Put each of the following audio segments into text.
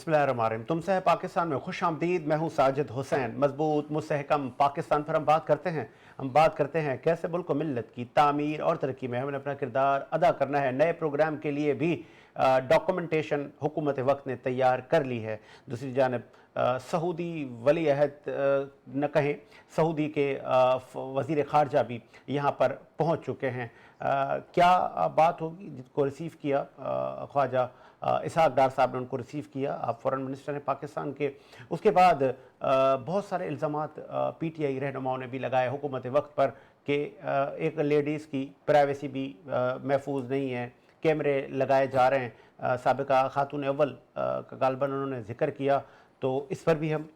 बिस्मिल्लाहिर्रहमानिर्रहीम। तुमसे है पाकिस्तान में खुश आमदीद। मैं हूँ साजिद हुसैन। मजबूत मुस्तहकम पाकिस्तान पर हम बात करते हैं। कैसे मुल्क को मिल्लत की तामीर और तरक्की में हमें अपना किरदार अदा करना है। नए प्रोग्राम के लिए भी डॉक्यूमेंटेशन हुकूमत वक्त ने तैयार कर ली है। दूसरी जानब सऊदी वली अहद न कहें, सऊदी के वज़ीर ख़ारजा भी यहाँ पर पहुँच चुके हैं। क्या बात होगी? जिसको रिसीव किया ख्वाजा इसहाक डार साहब ने उनको रिसीव किया। आप फॉरेन मिनिस्टर हैं पाकिस्तान के। उसके बाद बहुत सारे इल्ज़ामात पीटीआई रहनुमाओं ने भी लगाए हुकूमत वक्त पर कि एक लेडीज़ की प्राइवेसी भी महफूज नहीं है, कैमरे लगाए जा रहे हैं। साबिका खातून अव्वल का गालबन उन्होंने जिक्र किया, तो इस पर भी हम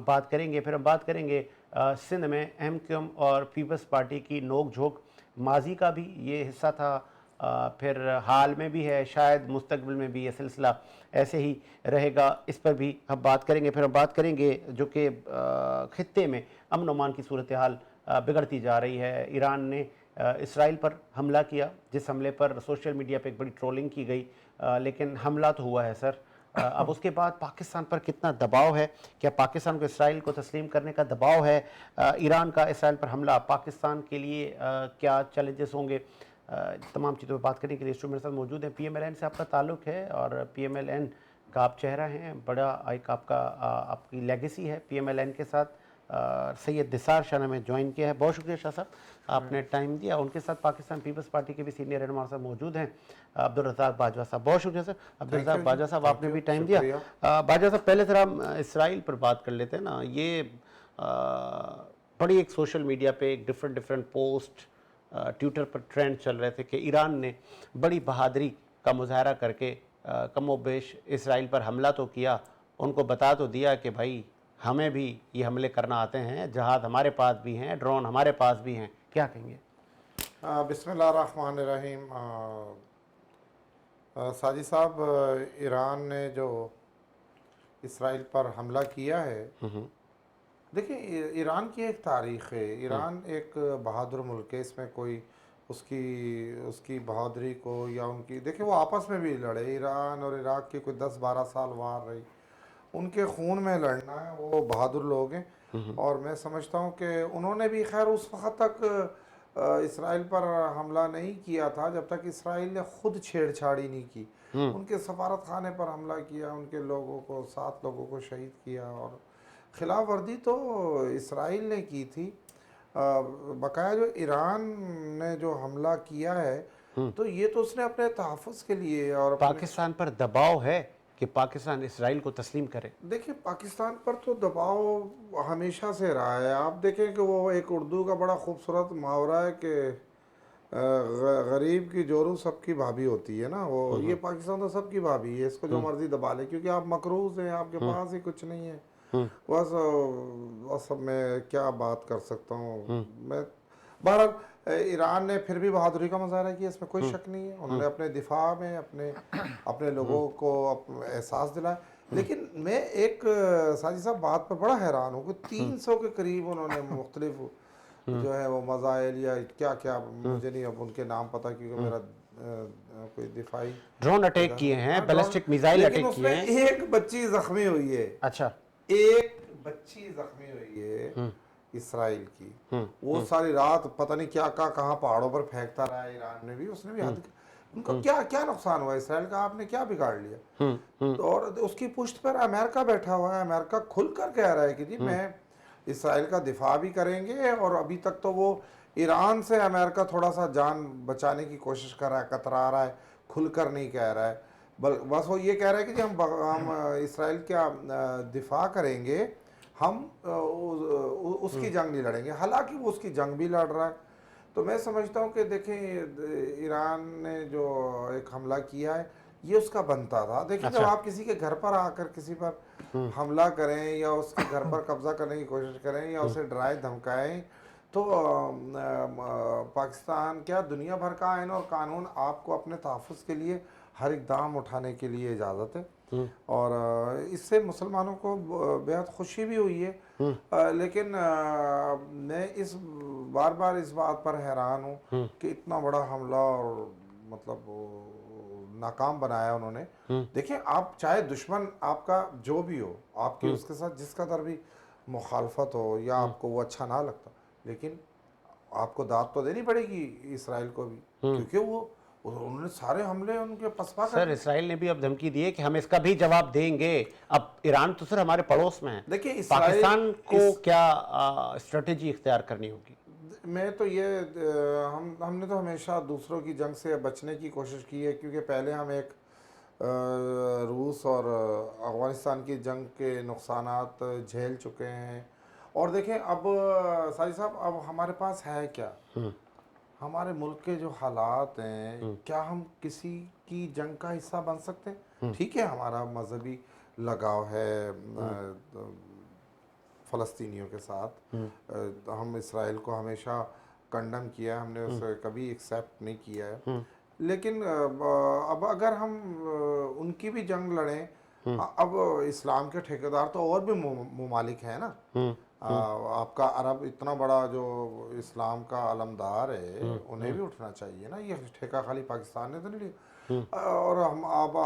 बात करेंगे। फिर हम बात करेंगे सिंध में एमक्यूएम और पीपल्स पार्टी की नोक झोंक। माजी का भी ये हिस्सा था, फिर हाल में भी है, शायद मुस्तकबिल में भी ये सिलसिला ऐसे ही रहेगा। इस पर भी हम बात करेंगे। फिर हम बात करेंगे जो कि खित्ते में अमन अमान की सूरत हाल बिगड़ती जा रही है। ईरान ने इसराइल पर हमला किया, जिस हमले पर सोशल मीडिया पे एक बड़ी ट्रोलिंग की गई, लेकिन हमला तो हुआ है सर। अब उसके बाद पाकिस्तान पर कितना दबाव है? क्या पाकिस्तान को इसराइल को तस्लीम करने का दबाव है? ईरान का इसराइल पर हमला पाकिस्तान के लिए क्या चैलेंजेस होंगे? तमाम चीज़ों पर बात करने के लिए स्टूडियो मेरे साथ मौजूद हैं। पीएमएलएन से आपका ताल्लुक़ है और पीएमएलएन का आप चेहरा हैं, बड़ा एक आपकी लेगेसी है पीएमएलएन के साथ। सैयद निसार शाह ने हमें ज्वाइन किया है। बहुत शुक्रिया शाह साहब, आपने टाइम दिया। उनके साथ पाकिस्तान पीपल्स पार्टी के भी सीनियर रहनुमा साहब मौजूद हैं, अब्दुल रज़ाक बाजवा साहब। बहुत शुक्रिया सर। अब्दुल रज़ाक बाजवा साहब, आपने भी टाइम दिया। बाजवा साहब, पहले सर हम इसराइल पर बात कर लेते हैं ना। ये बड़ी एक सोशल मीडिया पे एक डिफरेंट पोस्ट ट्विटर पर ट्रेंड चल रहे थे कि ईरान ने बड़ी बहादुरी का मुजाहरा करके कमोबेश इसराइल पर हमला तो किया, उनको बता तो दिया कि भाई हमें भी ये हमले करना आते हैं, जहाज़ हमारे पास भी हैं, ड्रोन हमारे पास भी हैं। क्या कहेंगे? बिस्मिल्लाहिर्रहमानिर्रहीम। साजिद साहब, ईरान ने जो इसराइल पर हमला किया है, देखिए ईरान की एक तारीख़ है। ईरान एक बहादुर मुल्क है। इसमें कोई उसकी बहादुरी को या उनकी, देखिए वो आपस में भी लड़े। ईरान और इराक़ की कोई 10-12 साल वार रही, उनके खून में लड़ना है। वो बहादुर लोग हैं और मैं समझता हूँ कि उन्होंने भी खैर उस वक्त तक इसराइल पर हमला नहीं किया था जब तक इसराइल ने ख़ुद छेड़छाड़ी नहीं की। उनके सफारत खाने पर हमला किया, उनके लोगों को 7 लोगों को शहीद किया, और खिलाफ वर्दी तो इसराइल ने की थी। बकाया जो ईरान ने जो हमला किया है, तो ये तो उसने अपने तहफ़्फ़ुज़ के लिए और पाकिस्तान पर दबाव है कि पाकिस्तान इसराइल को तस्लीम करे? देखिए पाकिस्तान पर तो दबाव हमेशा से रहा है। आप देखें कि वो एक उर्दू का बड़ा खूबसूरत मुहावरा है कि गरीब की जोरू सबकी भाभी होती है ना। वो ये पाकिस्तान तो सबकी भाभी है, इसको जो मर्ज़ी दबा ले, क्योंकि आप मकरूज़ हैं, आपके पास ही कुछ नहीं है। बस अब मैं क्या बात कर सकता हूँ। मैं बहरहाल ईरान ने फिर भी बहादुरी का मुजाहरा किया, इसमें कोई शक नहीं है। उन्होंने अपने दिफा में अपने लोगों को एहसास दिलाया। लेकिन मैं एक साजिद साहब बात पर बड़ा हैरान हूँ कि 300 के करीब उन्होंने मुख्तलिफ जो है वो मज़ाइल या क्या क्या, मुझे नहीं अब उनके नाम पता, क्योंकि मेरा कोई दिफाई ड्रोन अटैक किए हैं, बैलिस्टिक मिसाइल लेकिन अटैक किए उसमें हैं। एक बच्ची जख्मी हुई है। अच्छा। एक बच्ची जख्मी हुई है इसराइल की। वो सारी रात पता नहीं क्या कहाँ पहाड़ों पर फेंकता रहा है। ईरान ने भी, उसने भी हद, उनको क्या क्या नुकसान हुआ इसराइल का, आपने क्या बिगाड़ लिया? तो और उसकी पुष्ट पर अमेरिका बैठा हुआ है। अमेरिका खुलकर कह रहा है कि जी मैं इसराइल का दिफा भी करेंगे, और अभी तक तो वो ईरान से अमेरिका थोड़ा सा जान बचाने की कोशिश कर रहा है, कतरा रहा है, खुलकर नहीं कह रहा है। बस वो ये कह रहा है कि जी हम इसराइल का दिफा करेंगे, हम उसकी जंग नहीं लड़ेंगे। हालांकि वो उसकी जंग भी लड़ रहा है। तो मैं समझता हूँ कि देखें, ईरान ने जो एक हमला किया है, ये उसका बनता था। देखिए जब आप किसी के घर पर आकर किसी पर हमला करें या उसके घर पर कब्जा करने की कोशिश करें या उसे डराए धमकाएं, तो पाकिस्तान क्या दुनिया भर का आईन और कानून आपको अपने तहफ़्फ़ुज़ के लिए हर इक़दाम उठाने के लिए इजाज़त है। और इससे मुसलमानों को बेहद खुशी भी हुई है। लेकिन मैं बार बार इस बात पर हैरान हूँ कि इतना बड़ा हमला और मतलब नाकाम बनाया उन्होंने। देखें, आप चाहे दुश्मन आपका जो भी हो, आपकी उसके साथ जिस कदर भी मुखालफत हो या आपको वो अच्छा ना लगता, लेकिन आपको दाद तो देनी पड़ेगी इसराइल को भी, क्योंकि वो उन्होंने सारे हमले उनके पसपा कर सर दिए। इसराइल ने भी अब धमकी दी है कि हम इसका भी जवाब देंगे। अब ईरान तो सर हमारे पड़ोस में है, देखिए, इसराइल पाकिस्तान को क्या स्ट्रेटेजी इख्तियार करनी होगी? मैं तो ये हमने तो हमेशा दूसरों की जंग से बचने की कोशिश की है, क्योंकि पहले हम एक रूस और अफ़गानिस्तान की जंग के नुकसानात झेल चुके हैं। और देखें, अब साजिद साहब, अब हमारे पास है क्या? हमारे मुल्क के जो हालात हैं, क्या हम किसी की जंग का हिस्सा बन सकते हैं? ठीक है, हमारा मजहबी लगाव है फ़लस्तीनियों के साथ, हम इसराइल को हमेशा कंडम किया है, हमने उसे कभी एक्सेप्ट नहीं किया है। लेकिन अब अगर हम उनकी भी जंग लड़ें, अब इस्लाम के ठेकेदार तो और भी ममालिक हैं ना। आपका अरब इतना बड़ा जो इस्लाम का अलमदार है, उन्हें भी उठना चाहिए ना। ये ठेका खाली पाकिस्तान ने तो नहीं लिया। और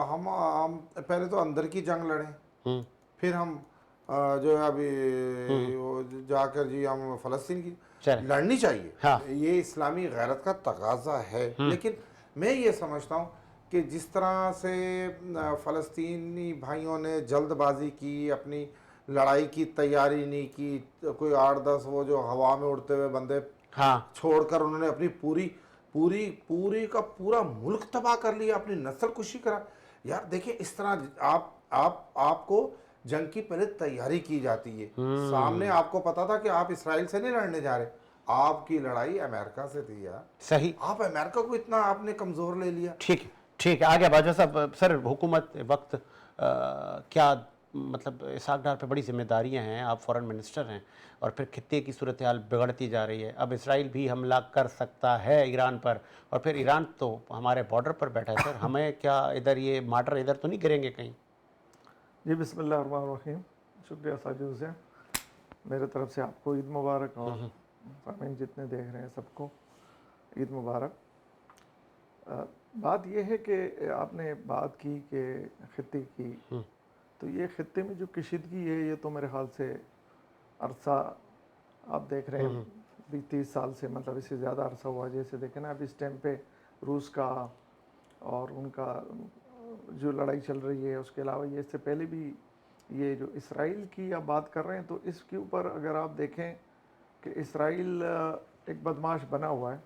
हम पहले तो अंदर की जंग लड़ें, फिर हम जो है अभी जाकर जी हम फ़लस्तीन की लड़नी चाहिए। हाँ। ये इस्लामी गैरत का तकाजा है। लेकिन मैं ये समझता हूँ कि जिस तरह से फ़लस्तीनी भाइयों ने जल्दबाजी की, अपनी लड़ाई की तैयारी नहीं की, कोई 8-10 वो जो हवा में उड़ते हुए बंदे छोड़कर उन्होंने अपनी पूरी का पूरा मुल्क तबाह कर लिया, अपनी नस्ल कुशी करा। यार देखिए, इस तरह आपको जंग की पहले तैयारी की जाती है। सामने आपको पता था कि आप इसराइल से नहीं लड़ने जा रहे, आपकी लड़ाई अमेरिका से थी यार। सही। आप अमेरिका को इतना आपने कमज़ोर ले लिया। ठीक है, आगे बाजवा साहब। सर हुकूमत वक्त क्या मतलब इसहाक डार पे बड़ी जिम्मेदारियां हैं, आप फॉरेन मिनिस्टर हैं, और फिर खित्ते की सूरत हाल बिगड़ती जा रही है। अब इसराइल भी हमला कर सकता है ईरान पर, और फिर ईरान तो हमारे बॉर्डर पर बैठा है सर। हमें क्या इधर ये मार्टर इधर तो नहीं गिरेंगे कहीं? जी, बिस्मिल्लाहिर्रहमानिर्रहीम। शुक्रिया साजिद हुसैन। मेरे तरफ से आपको ईद मुबारक, और सामीन जितने देख रहे हैं सबको ईद मुबारक। बात यह है कि आपने बात की कि खित्ते की, तो ये खित्ते में जो कशीदगी है, ये तो मेरे ख्याल से अरसा आप देख रहे हैं 20-30 साल से, मतलब इससे ज़्यादा अरसा हुआ। जैसे देखें ना, अब इस टाइम पे रूस का और उनका जो लड़ाई चल रही है, उसके अलावा ये इससे पहले भी ये जो इसराइल की आप बात कर रहे हैं, तो इसके ऊपर अगर आप देखें कि इसराइल एक बदमाश बना हुआ है,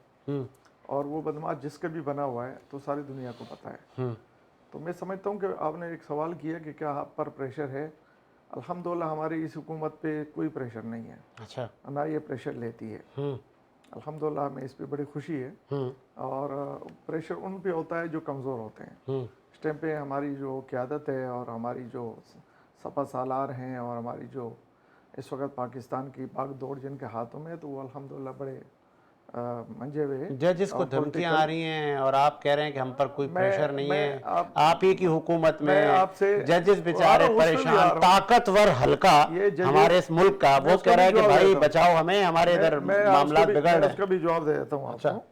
और वो बदमाश जिसका भी बना हुआ है तो सारी दुनिया को पता है। तो मैं समझता हूँ कि आपने एक सवाल किया कि क्या आप पर प्रेशर है। अल्हम्दुलिल्लाह हमारी इस हुकूमत पे कोई प्रेशर नहीं है। अच्छा। ना ये प्रेशर लेती है। अल्हम्दुलिल्लाह हमें इस पे बड़ी खुशी है। और प्रेशर उन पे होता है जो कमज़ोर होते हैं। इस टाइम पे हमारी जो क़यादत है, और हमारी जो सपा सालार हैं, और हमारी जो इस वक्त पाकिस्तान की भाग दौड़ जिनके हाथों में है, तो वो अल्हम्दुलिल्लाह बड़े मंजे हुए। जजेस को धमकियां आ रही हैं, और आप कह रहे हैं कि हम पर कोई प्रेशर नहीं है। आप ही की हुकूमत में जजेस बेचारे परेशान, ताकतवर हल्का हमारे इस मुल्क का, वो कह रहा है कि भाई बचाओ हमें, हमारे इधर मामला बिगड़ रहे हैं। उसका भी जवाब दे देता हूँ आपको।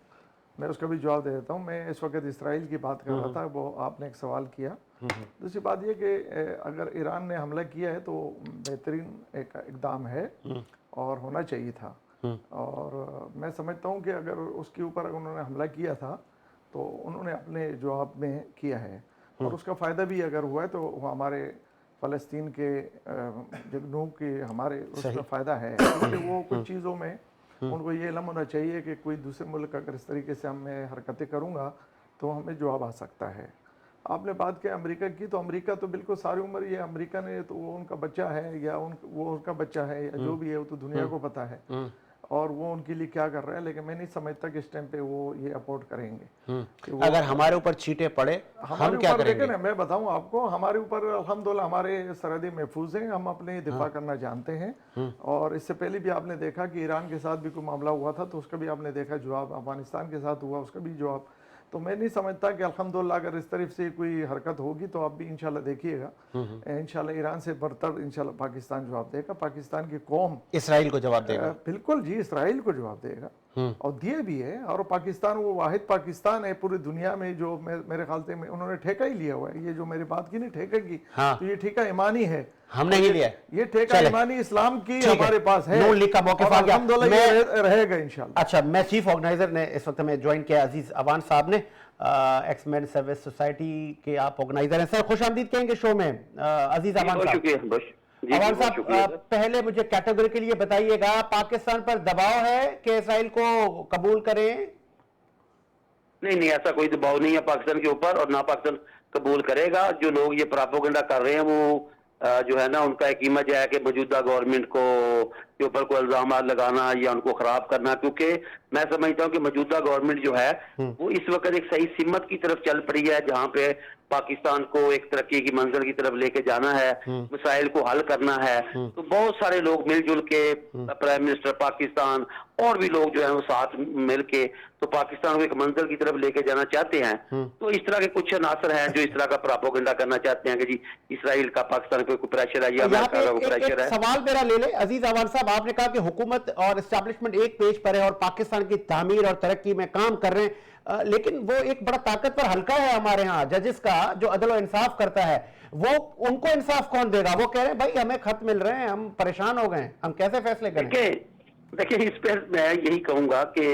मैं उसका भी जवाब दे देता हूँ। मैं इस वक्त इसराइल की बात कर रहा था, वो आपने एक सवाल किया। दूसरी बात ये कि अगर ईरान ने हमला किया है तो बेहतरीन एक इकदाम है, और होना चाहिए था। और मैं समझता हूँ कि अगर उसके ऊपर उन्होंने हमला किया था तो उन्होंने अपने जवाब में किया है, और उसका फ़ायदा भी अगर हुआ है तो वो हमारे फ़लस्तीन के जगनू के हमारे उसका फ़ायदा है, क्योंकि वो कुछ चीज़ों में उनको ये इल्म होना चाहिए कि कोई दूसरे मुल्क अगर इस तरीके से मैं हरकतें करूँगा तो हमें जवाब आ सकता है। आपने बात की अमेरिका की, तो अमेरिका तो बिल्कुल सारी उम्र ये अमेरिका ने, तो वो उनका बच्चा है या वो उनका बच्चा है या जो भी है, वो तो दुनिया को पता है, और वो उनके लिए क्या कर रहा है। लेकिन मैं नहीं समझता कि इस टाइम पे वो ये अपोर्ट करेंगे। अगर हमारे ऊपर चीटे पड़े, हम क्या करेंगे? देखें ना, मैं बताऊं आपको, हमारे ऊपर अल्हम्दुलिल्लाह हमारे सरहदें महफूज हैं, हम अपने दिफा करना जानते हैं। और इससे पहले भी आपने देखा कि ईरान के साथ भी कोई मामला हुआ था, तो उसका भी आपने देखा जवाब, अफगानिस्तान के साथ हुआ उसका भी जवाब। तो मैं नहीं समझता कि अल्हम्दुलिल्लाह अगर इस तरफ से कोई हरकत होगी तो आप भी इंशाल्लाह देखिएगा, इंशाल्लाह ईरान से बरतर इंशाल्लाह पाकिस्तान जवाब देगा, पाकिस्तान की कौम इसराइल को जवाब देगा। बिल्कुल जी इसराइल को जवाब देगा और दिए भी है। और पाकिस्तान वो वाहिद पाकिस्तान है पूरी दुनिया में जो मेरे ख्याल से उन्होंने ठेका ही लिया हुआ है। ये जो मेरी बात की नहीं ठेके की, हाँ। तो ये ठेका ईमानी है, हमने ही लिया है। ये ठेका ईमानी इस्लाम की हमारे पास है, नून लीग का मौक़िफ़ आ गया। अल्हम्दुलिल्लाह ये रहेगा इंशाल्लाह। अच्छा, मैं चीफ ऑर्गेनाइजर ने इस वक्त में ज्वाइन किया अजीज अवान साहब ने, एक्स मैन सर्विस सोसाइटी के आप ऑर्गेनाइजर हैं। सर खुश आमदीद कहेंगे शो में अजीज अवान साहब। अवान साहब पहले मुझे कैटेगरी के लिए बताइएगा, पाकिस्तान पर दबाव है कि इसराइल को कबूल करें? नहीं, ऐसा कोई दबाव नहीं है पाकिस्तान के ऊपर और ना पाकिस्तान कबूल करेगा। जो लोग ये प्रोपेगेंडा कर रहे हैं वो जो है ना उनका एक इमेज है कि मौजूदा गवर्नमेंट को के ऊपर कोई इल्जाम लगाना या उनको खराब करना, क्योंकि मैं समझता हूँ कि मौजूदा गवर्नमेंट जो है वो इस वक्त एक सही सिमत की तरफ चल पड़ी है, जहाँ पे पाकिस्तान को एक तरक्की की मंजिल की तरफ लेके जाना है, मसाइल को हल करना है। तो बहुत सारे लोग मिलजुल के, प्राइम मिनिस्टर पाकिस्तान और भी लोग जो है वो साथ मिल के तो पाकिस्तान को एक मंजिल की तरफ लेके जाना चाहते हैं। तो इस तरह के कुछ अनासर हैं जो इस तरह का प्रोपेगेंडा करना चाहते हैं कि जी इसराइल का पाकिस्तान पे कोई प्रेशर है या अमेरिका का कोई प्रेशर है। सवाल मेरा ले ले अजीज अवान साहब, आपने कहा कि हुकूमत और एस्टैब्लिशमेंट एक पेज पर है और पाकिस्तान की तामीर और तरक्की में काम कर रहे हैं, लेकिन वो एक बड़ा ताकतवर हल्का है हमारे यहाँ जजेस का जो अदल और इंसाफ करता है, वो उनको इंसाफ कौन देगा? वो कह रहे हैं भाई हमें खत मिल रहे हैं, हम परेशान हो गए, हम कैसे फैसले करें? देखिए इस पर मैं यही कहूंगा कि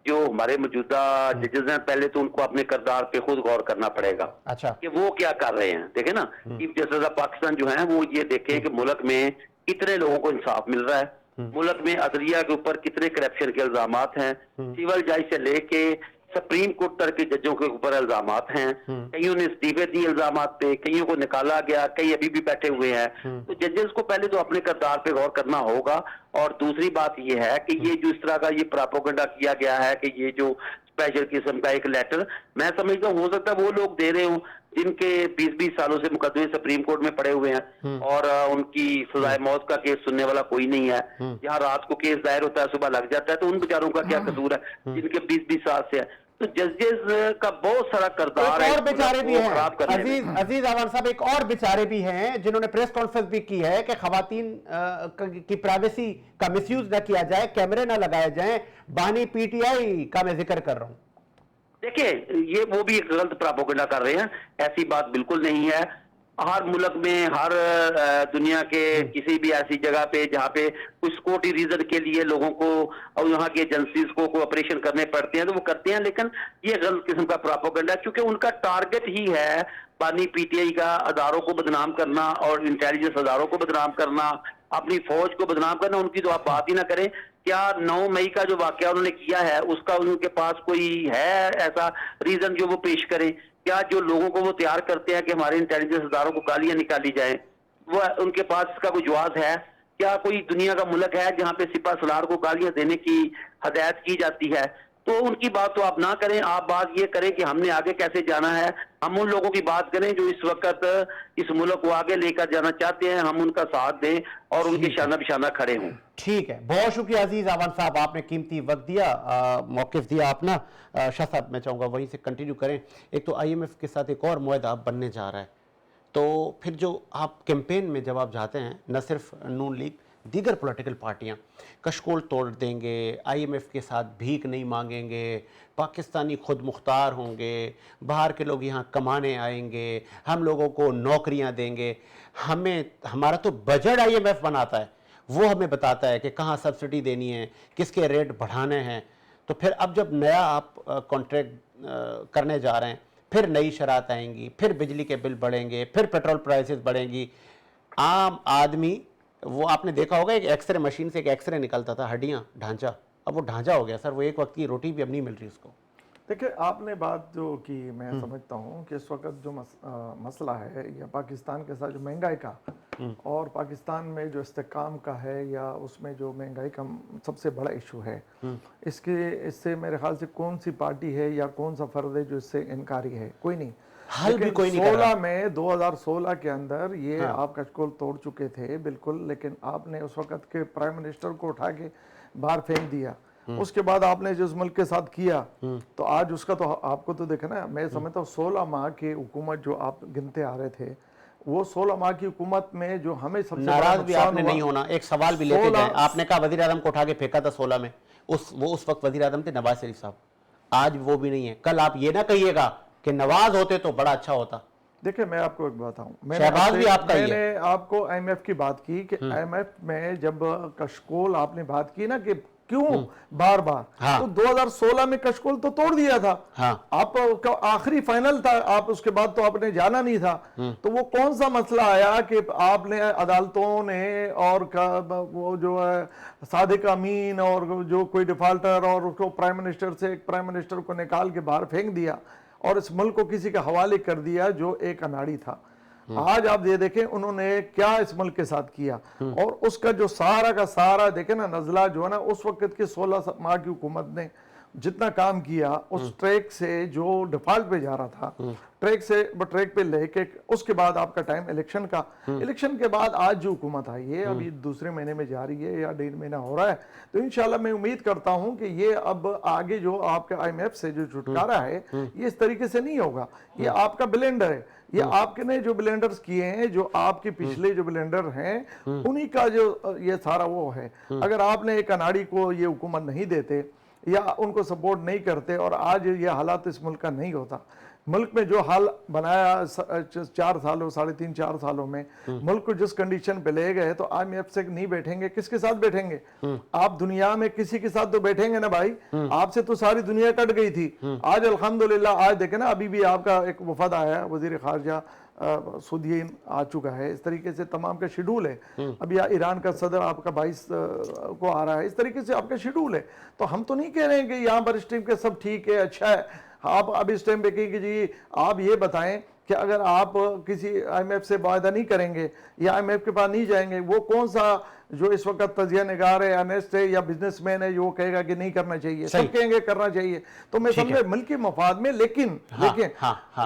जो हमारे मौजूदा जजेस हैं पहले तो उनको अपने किरदार पे खुद गौर करना पड़ेगा। अच्छा, कि वो क्या कर रहे हैं। देखे ना चीफ जस्टिस ऑफ पाकिस्तान जो है वो ये देखें कि मुल्क में कितने लोगों को इंसाफ मिल रहा है, मुल्क में अदलिया के ऊपर कितने करप्शन के इल्जामात हैं, सिविल जज से लेके सुप्रीम कोर्ट तक के जजों के ऊपर इल्जामात हैं, कईयों ने इस्तीफे दिए इल्जामात पे, कईयों को निकाला गया, कई अभी भी बैठे हुए हैं। तो जजेस को पहले तो अपने किरदार पे गौर करना होगा। और दूसरी बात ये है कि ये जो इस तरह का ये प्रोपेगेंडा किया गया है कि ये जो स्पेशल किस्म का एक लेटर, मैं समझता हूँ हो सकता है वो लोग दे रहे हों जिनके 20-20 सालों से मुकदमे सुप्रीम कोर्ट में पड़े हुए हैं और उनकी सजाए मौत का केस सुनने वाला कोई नहीं है। यहाँ रात को केस दायर होता है, सुबह लग जाता है, तो उन बेचारों का क्या कसूर है जिनके 20-20 साल से है। तो जजेस का बहुत सारा किरदार है, और बेचारे भी हैं खराब करने में। अजीज अवान साहब, एक और बेचारे भी हैं जिन्होंने प्रेस कॉन्फ्रेंस भी की है कि खवातीन की प्राइवेसी का मिसयूज न किया जाए, कैमरे न लगाए जाएं। बानी पीटीआई का मैं जिक्र कर रहा हूं। देखिए ये वो भी एक गलत प्रोपेगेंडा कर रहे हैं, ऐसी बात बिल्कुल नहीं है। हर मुल्क में, हर दुनिया के किसी भी ऐसी जगह पे जहाँ पे कुछ सिक्योरिटी रीजन के लिए लोगों को और यहाँ के एजेंसीज को ऑपरेशन करने पड़ते हैं तो वो करते हैं, लेकिन ये गलत किस्म का प्रोपेगेंडा है क्योंकि उनका टारगेट ही है बानी पीटीआई का अदारों को बदनाम करना और इंटेलिजेंस अदारों को बदनाम करना, अपनी फौज को बदनाम करना। उनकी तो आप बात ही ना करें। क्या 9 मई का जो वाकया उन्होंने किया है उसका उनके पास कोई है ऐसा रीजन जो वो पेश करें? क्या जो लोगों को वो तैयार करते हैं कि हमारे इंटेलिजेंस अदारों को गालियां निकाली जाए, वो उनके पास इसका कोई जवाब है? क्या कोई दुनिया का मुल्क है जहां पे सिपा सलार को गालियां देने की हदायत की जाती है? तो उनकी बात तो आप ना करें, आप बात ये करें कि हमने आगे कैसे जाना है। हम उन लोगों की बात करें जो इस वक्त इस मुल्क को आगे लेकर जाना चाहते हैं, हम उनका साथ दें और उनके शाना बिशाना खड़े हों। ठीक है, बहुत शुक्रिया अजीज अवान साहब, आपने कीमती वक्त दिया, मौक़िफ़ दिया अपना। शाह साहब मैं चाहूँगा वहीं से कंटिन्यू करें। एक तो IMF के साथ एक और मुआहदा बनने जा रहा है, तो फिर जो आप कैंपेन में जब आप जाते हैं, न सिर्फ नून लीग, दीगर पॉलिटिकल पार्टियां कशकोल तोड़ देंगे, IMF के साथ भीख नहीं मांगेंगे, पाकिस्तानी खुद मुख्तार होंगे, बाहर के लोग यहाँ कमाने आएंगे, हम लोगों को नौकरियां देंगे, हमारा तो बजट IMF बनाता है, वो हमें बताता है कि कहाँ सब्सिडी देनी है, किसके रेट बढ़ाने हैं। तो फिर अब जब नया आप कॉन्ट्रैक्ट करने जा रहे हैं, फिर नई शरात आएंगी, फिर बिजली के बिल बढ़ेंगे, फिर पेट्रोल प्राइसेस बढ़ेंगी। आम आदमी, वो आपने देखा होगा एक एक्सरे मशीन से एक एक्सरे निकलता था, हड्डियाँ, ढांचा, अब वो ढांचा हो गया सर, वो एक वक्त की रोटी भी अब नहीं मिल रही उसको। देखिए आपने बात जो की, मैं समझता हूँ कि इस वक्त जो मसला है या पाकिस्तान के साथ जो महंगाई का और पाकिस्तान में जो इस्तेकाम का है या उसमें जो महंगाई का सबसे बड़ा इशू है, इससे मेरे ख्याल से कौन सी पार्टी है या कौन सा फर्द है जो इससे इनकारी है? कोई नहीं। हल भी कोई नहीं कर रहा। 16 में 2016 के अंदर ये आप कशकोल तोड़ चुके थे बिल्कुल, लेकिन आपने उस वक्त के प्राइम मिनिस्टर को उठा के बाहर फेंक दिया उसके बाद आपने जिस मुल्क के साथ किया तो आज उसका तो आपको तो देखा ना, मैं समझता हूँ 16 माह की हुकूमत जो आप गिनते आ रहे थे, वो 16 माह की हुकूमत में जो हमें सबसे बड़ा नाराज भी नुकसान आपने हुआ, नहीं होना, एक सवाल भी लेके 16 जाएं। आपने कहा वजीर आजम को उठा के फेंका था 16 में, वो उस वक्त वजीर आजम थे नवाज शरीफ साहब, आज वो भी नहीं है। कल आप ये ना कहिएगा कि नवाज होते तो बड़ा अच्छा होता। देखिए मैं आपको एक बताऊं, शहबाज भी आपका ही है। मैंने आपको IMF की बात की कि IMF में जब कशकोल आपने बात की ना कि क्यों बार बार, हाँ। तो 2016 में कशकोल तो तोड़ दिया था। हाँ। आप का आखिरी फाइनल था, आप उसके बाद तो आपने जाना नहीं था। तो वो कौन सा मसला आया कि आपने अदालतों ने और वो जो है सादिक अमीन और जो कोई डिफाल्टर और उसको प्राइम मिनिस्टर से एक प्राइम मिनिस्टर को निकाल के बाहर फेंक दिया और इस मुल्क को किसी के हवाले कर दिया जो एक अनाड़ी था। आज आप ये देखें उन्होंने क्या इस मुल्क के साथ किया, और उसका जो सारा का सारा देखें ना, नजला जो है ना, उस वक्त के 16 माह की हुकूमत ने जितना काम किया उस ट्रैक से जो डिफॉल्ट पे जा रहा था, ट्रैक पे लेके उसके बाद आपका टाइम इलेक्शन का, इलेक्शन के बाद आज जो हुकूमत आई है अभी दूसरे महीने में जा रही है या 1.5 महीना हो रहा है, तो इंशाल्लाह मैं उम्मीद करता हूं कि ये अब आगे जो आपका IMF से जो छुटकारा है ये इस तरीके से नहीं होगा। ये आपका ब्लेंडर है, ये आपके ने जो ब्लेंडर्स किए हैं, जो आपके पिछले जो ब्लेंडर हैं उन्हीं का जो ये सारा वो है। अगर आपने एक अनाड़ी को ये हुकूमत नहीं देते या उनको सपोर्ट नहीं करते और आज ये हालात इस मुल्क का नहीं होता। मुल्क में जो हाल बनाया 4 सालों 3.5-4 सालों में मुल्क को जिस कंडीशन पे ले गए, तो IMF से नहीं बैठेंगे, किसके साथ बैठेंगे? आप दुनिया में किसी के साथ तो बैठेंगे ना भाई, आपसे तो सारी दुनिया कट गई थी। आज अल्हम्दुलिल्लाह आज देखें ना, अभी भी आपका एक वफद आया, वजीर खारजा सुदीन आ चुका है, इस तरीके से तमाम का शेड्यूल है। अभी ईरान का सदर आपका 22 को आ रहा है, इस तरीके से आपका शेड्यूल है। तो हम तो नहीं कह रहे हैं कि यहाँ पर इस टाइम के सब ठीक है, अच्छा है। आप अब इस टाइम पे कहें कि जी आप ये बताएं कि अगर आप किसी IMF से वायदा नहीं करेंगे या IMF के पास नहीं जाएंगे, वो कौन सा जो इस वक्त तजिया निगार है, अनेस्ट है या बिजनेसमैन है जो कहेगा कि नहीं करना चाहिए? सब कहेंगे करना चाहिए। तो मैं समझे मुल्क के मफाद में, लेकिन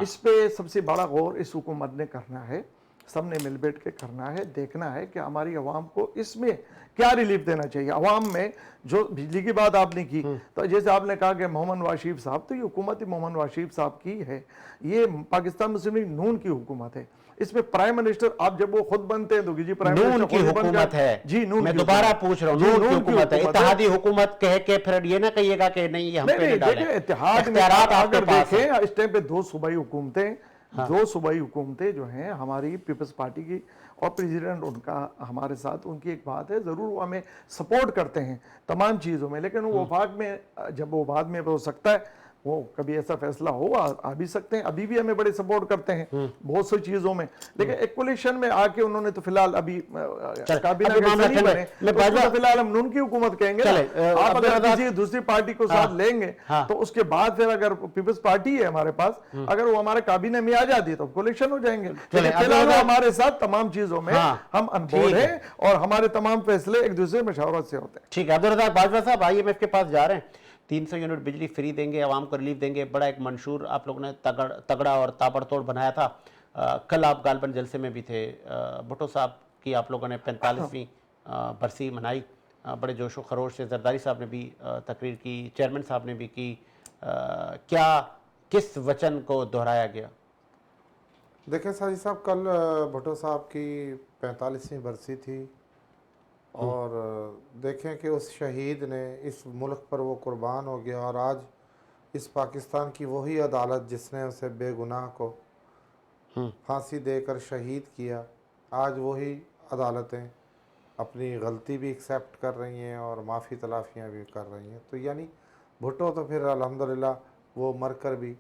इस पे सबसे बड़ा गौर इस हुकूमत ने करना है, सबने मिल बैठ के करना है, देखना है कि हमारी आवाम को इसमें क्या रिलीफ देना चाहिए। आवाम में जो बिजली की बात आपने की, तो जैसे आपने कहा कि मोहम्मद नवाज शरीफ साहब, तो ये हुकूमत ही मोहम्मद नवाज शरीफ साहब की है, ये पाकिस्तान मुस्लिम लीग नून की हुकूमत है। इसमें प्राइम मिनिस्टर आप जब वो खुद बनते हैं तो जी प्राइम नून की हुकूमत है जी, नून मैं दोबारा पूछ रहा हूँ, नून की हुकूमत है, इत्तेहादी हुकूमत कह के फिर ये ना कहिएगा कि नहीं ये हम पे नहीं डाले। इत्तेहाद में अगर देखें इस टाइम पे 2 सूबाई हुकूमतें, 2 सूबाई हुकूमतें जो हैं हमारी पीपल्स पार्टी की, और प्रेसिडेंट उनका हमारे साथ, उनकी एक बात है, ज़रूर वो हमें सपोर्ट करते हैं तमाम चीज़ों में, लेकिन वो वफाक में जब वो बाद में हो सकता है, वो कभी ऐसा फैसला हो आ भी सकते हैं। अभी भी हमें बड़े सपोर्ट करते हैं बहुत सी चीज़ों में, लेकिन एक कोलिशन में आके उन्होंने तो फिलहाल अभी काबीना नहीं बने, तो फिलहाल हम नून की हुकूमत कहेंगे। आप अगर किसी दूसरी पार्टी को साथ लेंगे तो उसके बाद फिर अगर पीपल्स पार्टी है हमारे पास, अगर वो हमारे काबीना में आ जाती है तो कोलिशन हो जाएंगे। फिलहाल हमारे साथ तमाम चीज़ों में हम अनबोर्ड हैं और हमारे तमाम फैसले एक दूसरे मशावरत से होते हैं। ठीक है, अब्दुल रज़ाक बाजवा साहब IMF के पास जा रहे हैं, 300 यूनिट बिजली फ्री देंगे, आवाम को रिलीफ देंगे, बड़ा एक मंशूर आप लोगों ने तगड़ा और ताबड़तोड़ बनाया था। कल आप गालबन जलसे में भी थे, भुट्टो साहब की आप लोगों ने 45वीं बरसी मनाई, बड़े जोश व खरोश से। जरदारी साहब ने भी तकरीर की, चेयरमैन साहब ने भी की। क्या किस वचन को दोहराया गया? देखें साजिद साहब, कल भुट्टो साहब की 45वीं बरसी थी और देखें कि उस शहीद ने इस मुल्क पर वो कुर्बान हो गया, और आज इस पाकिस्तान की वही अदालत जिसने उसे बेगुनाह को फांसी देकर शहीद किया, आज वही अदालतें अपनी गलती भी एक्सेप्ट कर रही हैं और माफ़ी तलाफ़ियाँ भी कर रही हैं। तो यानी भुट्टो तो फिर अल्हम्दुलिल्लाह वो मर कर भी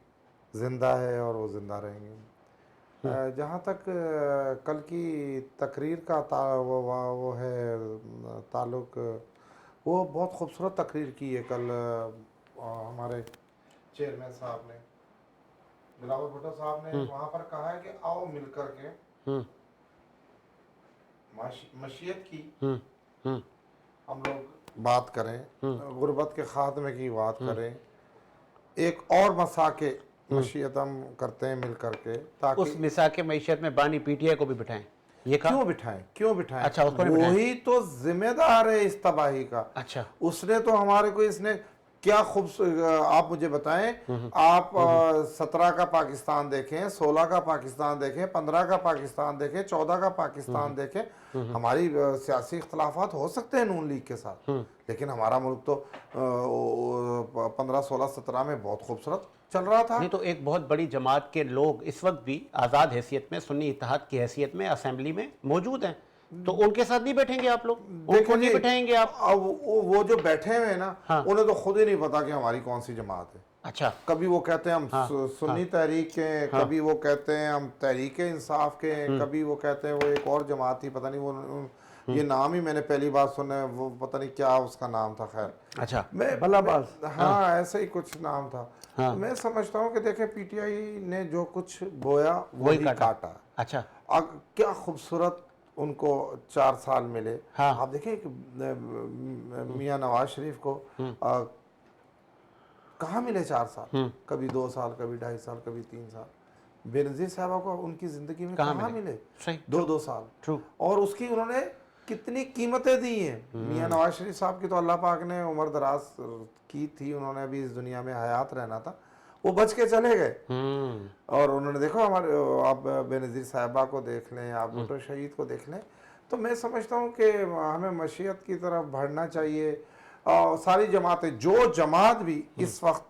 ज़िंदा है और वो ज़िंदा रहेंगे। जहाँ तक कल की तकरीर का वो है ताल्लुक, वो बहुत खूबसूरत तकरीर की है कल हमारे चेयरमैन साहब ने, बिलावल भुट्टो साहब ने वहाँ पर कहा है कि आओ मिल कर के मशीयत की हम लोग बात करें, गुर्बत के खात्मे की बात करें, एक और मसाके मशीयत हम करते हैं मिल करके, ताकि उस मिसाक मईशत में बानी PTI को भी बिठाएं। ये कहा? क्यों बिठाएं? अच्छा, उसको नहीं बिठाएं। वही तो जिम्मेदार है इस तबाही का। अच्छा, उसने तो हमारे को इसने क्या आप मुझे बताएं, आप 17 का पाकिस्तान देखें, 16 का पाकिस्तान देखें, 15 का पाकिस्तान देखें, 14 का पाकिस्तान देखें, हमारी सियासी इख्तलाफात हो सकते हैं नून लीग के साथ, लेकिन हमारा मुल्क तो 15, 16, 17 में बहुत खूबसूरत चल रहा था। नहीं तो एक बहुत बड़ी जमात के लोग इस वक्त भी आज़ाद हैसियत में, सुन्नी इत्तेहाद की हैसियत में असेंबली में मौजूद हैं, तो उनके साथ नहीं बैठेंगे आप लोग? उनको नहीं बैठाएंगे आप? अब वो जो बैठे हुए हैं ना, उन्हें तो खुद ही नहीं पता कि हमारी कौन सी जमात है। अच्छा, कभी वो कहते हैं हम सुन्नी तहरीक के हैं, कभी वो कहते हैं हम तहरीक इंसाफ के हैं, कभी वो कहते हैं वो एक और जमात थी, पता नहीं वो ये नाम ही मैंने पहली बार सुना है, वो पता नहीं क्या उसका नाम था। खैर, अच्छा, भलाबाज, हाँ ऐसे ही कुछ नाम था। मैं समझता हूँ कि देखें पीटीआई ने जो कुछ बोया वही काटा। अच्छा, अब क्या खूबसूरत उनको 4 साल मिले। हाँ। आप देखें कि मियां नवाज शरीफ को कहाँ मिले 4 साल, कभी 2 साल, कभी 2.5 साल, कभी 3 साल। बेनज़ीर साहबा को उनकी जिंदगी में कहाँ मिले? सही, 2 साल। ट्रू। और उसकी उन्होंने कितनी कीमतें दी हैं। मियां नवाज शरीफ साहब की तो अल्लाह पाक ने उम्र दराज की थी, उन्होंने अभी इस दुनिया में हयात रहना था, वो बच के चले गए। और उन्होंने देखो हमारे, आप बेनज़ीर साहिबा को देख लें, आप भुट्टो शहीद को देख लें, तो मैं समझता हूँ कि हमें मशीयत की तरफ बढ़ना चाहिए। सारी जमातें, जो जमात भी इस वक्त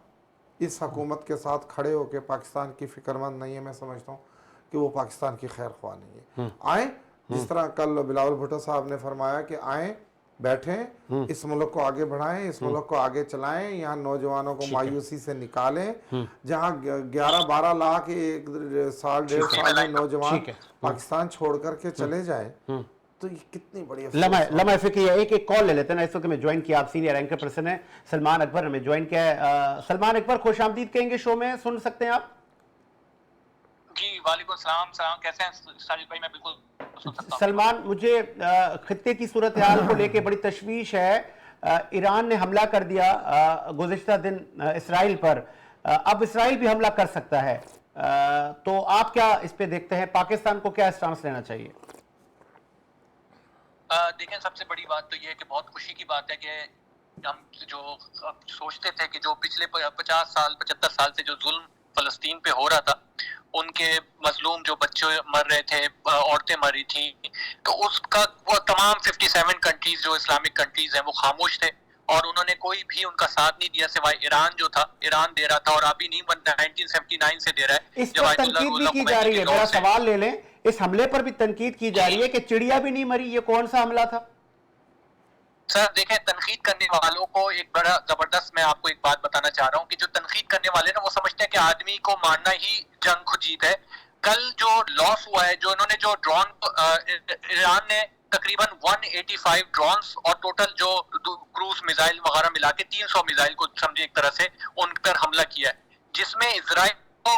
इस हुकूमत के साथ खड़े होकर पाकिस्तान की फिक्रमंद नहीं है, मैं समझता हूँ कि वो पाकिस्तान की खैर ख्वाह नहीं है। आए, जिस तरह कल बिलावल भुट्टो साहब ने फरमाया कि आए, बैठें, इस मुल्क को आगे बढ़ाएं, इस मुल्क को आगे चलाएं, यहाँ नौजवानों को मायूसी से निकालें। जहाँ 11-12 लाख 1 साल 1.5 साल में नौजवान पाकिस्तान छोड़ करके चले जाएं, तो ये कितनी बड़ी लम्हा फिक्र। एक कॉल ले लेते हैं ना, इस वक्त में ज्वाइन किया, आप सीनियर एंकर पर्सन है सलमान अकबर हमें ज्वाइन किया है। सलमान अकबर, खुश आमदीद कहेंगे शो में, सुन सकते हैं आप? जी वालेकुम सलाम। सलाम, कैसे हैं साजिद भाई? मैं बिल्कुल सुन सकता हूं। सलमान, मुझे खित्ते की सूरत हाल को लेके बड़ी तशवीश है। ईरान ने हमला कर दिया गुज़िश्ता दिन इसराइल पर, अब इसराइल भी हमला कर सकता है, तो आप क्या इस पे देखते हैं? पाकिस्तान को क्या स्टांस लेना चाहिए? देखें, सबसे बड़ी बात तो ये है कि बहुत खुशी की बात है कि हम जो सोचते थे कि जो पिछले 50 साल 75 साल से जो जुल्म फलस्तीन पे हो रहा था, उनके मजलूम जो बच्चे मर रहे थे, औरतें मरी थी, तो उसका वो तमाम 57 कंट्रीज जो इस्लामिक कंट्रीज हैं वो खामोश थे और उन्होंने कोई भी उनका साथ नहीं दिया, सिवाय ईरान जो था, ईरान दे रहा था और अभी नहीं 1979 से दे रहा है। इस पर तनकीद भी की जा रही है, मेरा सवाल ले लें, इस हमले पर भी तनकीद की जा रही है कि चिड़िया भी नहीं मरी, ये कौन सा हमला था? सर देखें, तनकीद करने वालों को एक बड़ा जबरदस्त, मैं आपको एक बात बताना चाह रहा हूँ कि जो तनकीद करने वाले ना वो समझते हैं कि आदमी को मारना ही जंग को जीत है। कल जो लॉस हुआ है, जो इन्होंने जो ड्रोन, ईरान ने तकरीबन 185 ड्रोन्स और टोटल जो क्रूज मिसाइल वगैरह मिला के 300 मिसाइल को समझे एक तरह से उन पर हमला किया है, जिसमें इजराइल को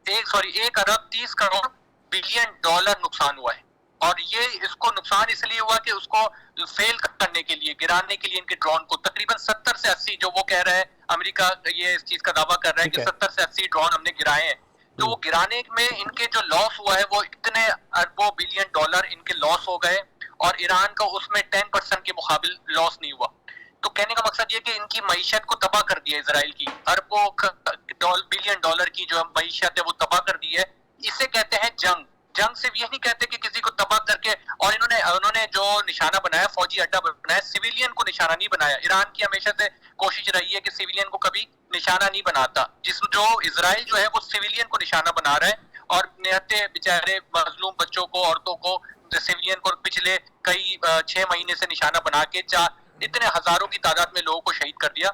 1 अरब 30 करोड़ बिलियन डॉलर नुकसान हुआ है। और ये इसको नुकसान इसलिए हुआ कि उसको फेल करने के लिए, गिराने के लिए इनके ड्रोन को तकरीबन 70 से 80, जो वो कह रहा है, अमेरिका ये इस चीज का दावा कर रहा है कि 70 से 80 ड्रोन हमने गिराए हैं, तो वो गिराने में इनके जो लॉस हुआ है वो इतने अरबों बिलियन डॉलर इनके लॉस हो गए और ईरान का उसमें 10% के मुकाबिल लॉस नहीं हुआ। तो कहने का मकसद ये कि इनकी मईशत को तबाह कर दिया, इजराइल की अरबों बिलियन डॉलर की जो मईशत है वो तबाह कर दी है। इसे कहते हैं जंग। जंग सिर्फ ये नहीं कहते कि किसी को तबाह करके, और उन्होंने जो निशाना बनाया, फौजी अड्डा बनाया, सिविलियन को निशाना नहीं बनाया। ईरान की हमेशा से कोशिश रही है कि सिविलियन को कभी निशाना नहीं बनाता, जो इजराइल जो है वो सिविलियन को निशाना बना रहा है और निहत्ते बेचारे मजलूम बच्चों को, औरतों को, सिविलियन को पिछले कई 6 महीने से निशाना बना के इतने हजारों की तादाद में लोगों को शहीद कर दिया।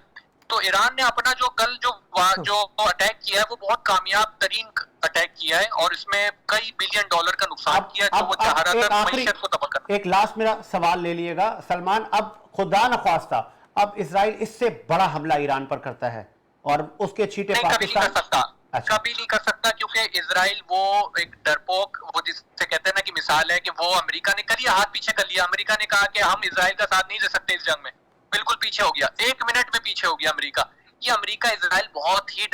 तो ईरान ने अपना जो कल जो अटैक किया है वो बहुत कामयाब तरीन अटैक किया है और इसमें कई बिलियन डॉलर का नुकसान किया है, तो वो चाह रहा था मईशत को तबाह करना। एक लास्ट मेरा सवाल ले लिएगा सलमान, अब खुदा न ख्वास्ता अब इसराइल इससे बड़ा हमला ईरान पर करता है और उसके छींटे पाकिस्तान कभी नहीं कर सकता, क्योंकि इजराइल वो एक डरपोक, वो जिससे कहते हैं ना कि मिसाल है कि वो अमेरिका ने कर लिया, हाथ पीछे कर लिया। अमेरिका ने कहा कि हम इजराइल का साथ नहीं दे सकते इस जंग में, बिल्कुल पीछे हो गया, 1 मिनट में पीछे हो गया अमेरिका। ये अमेरिका इजराइल बहुत ही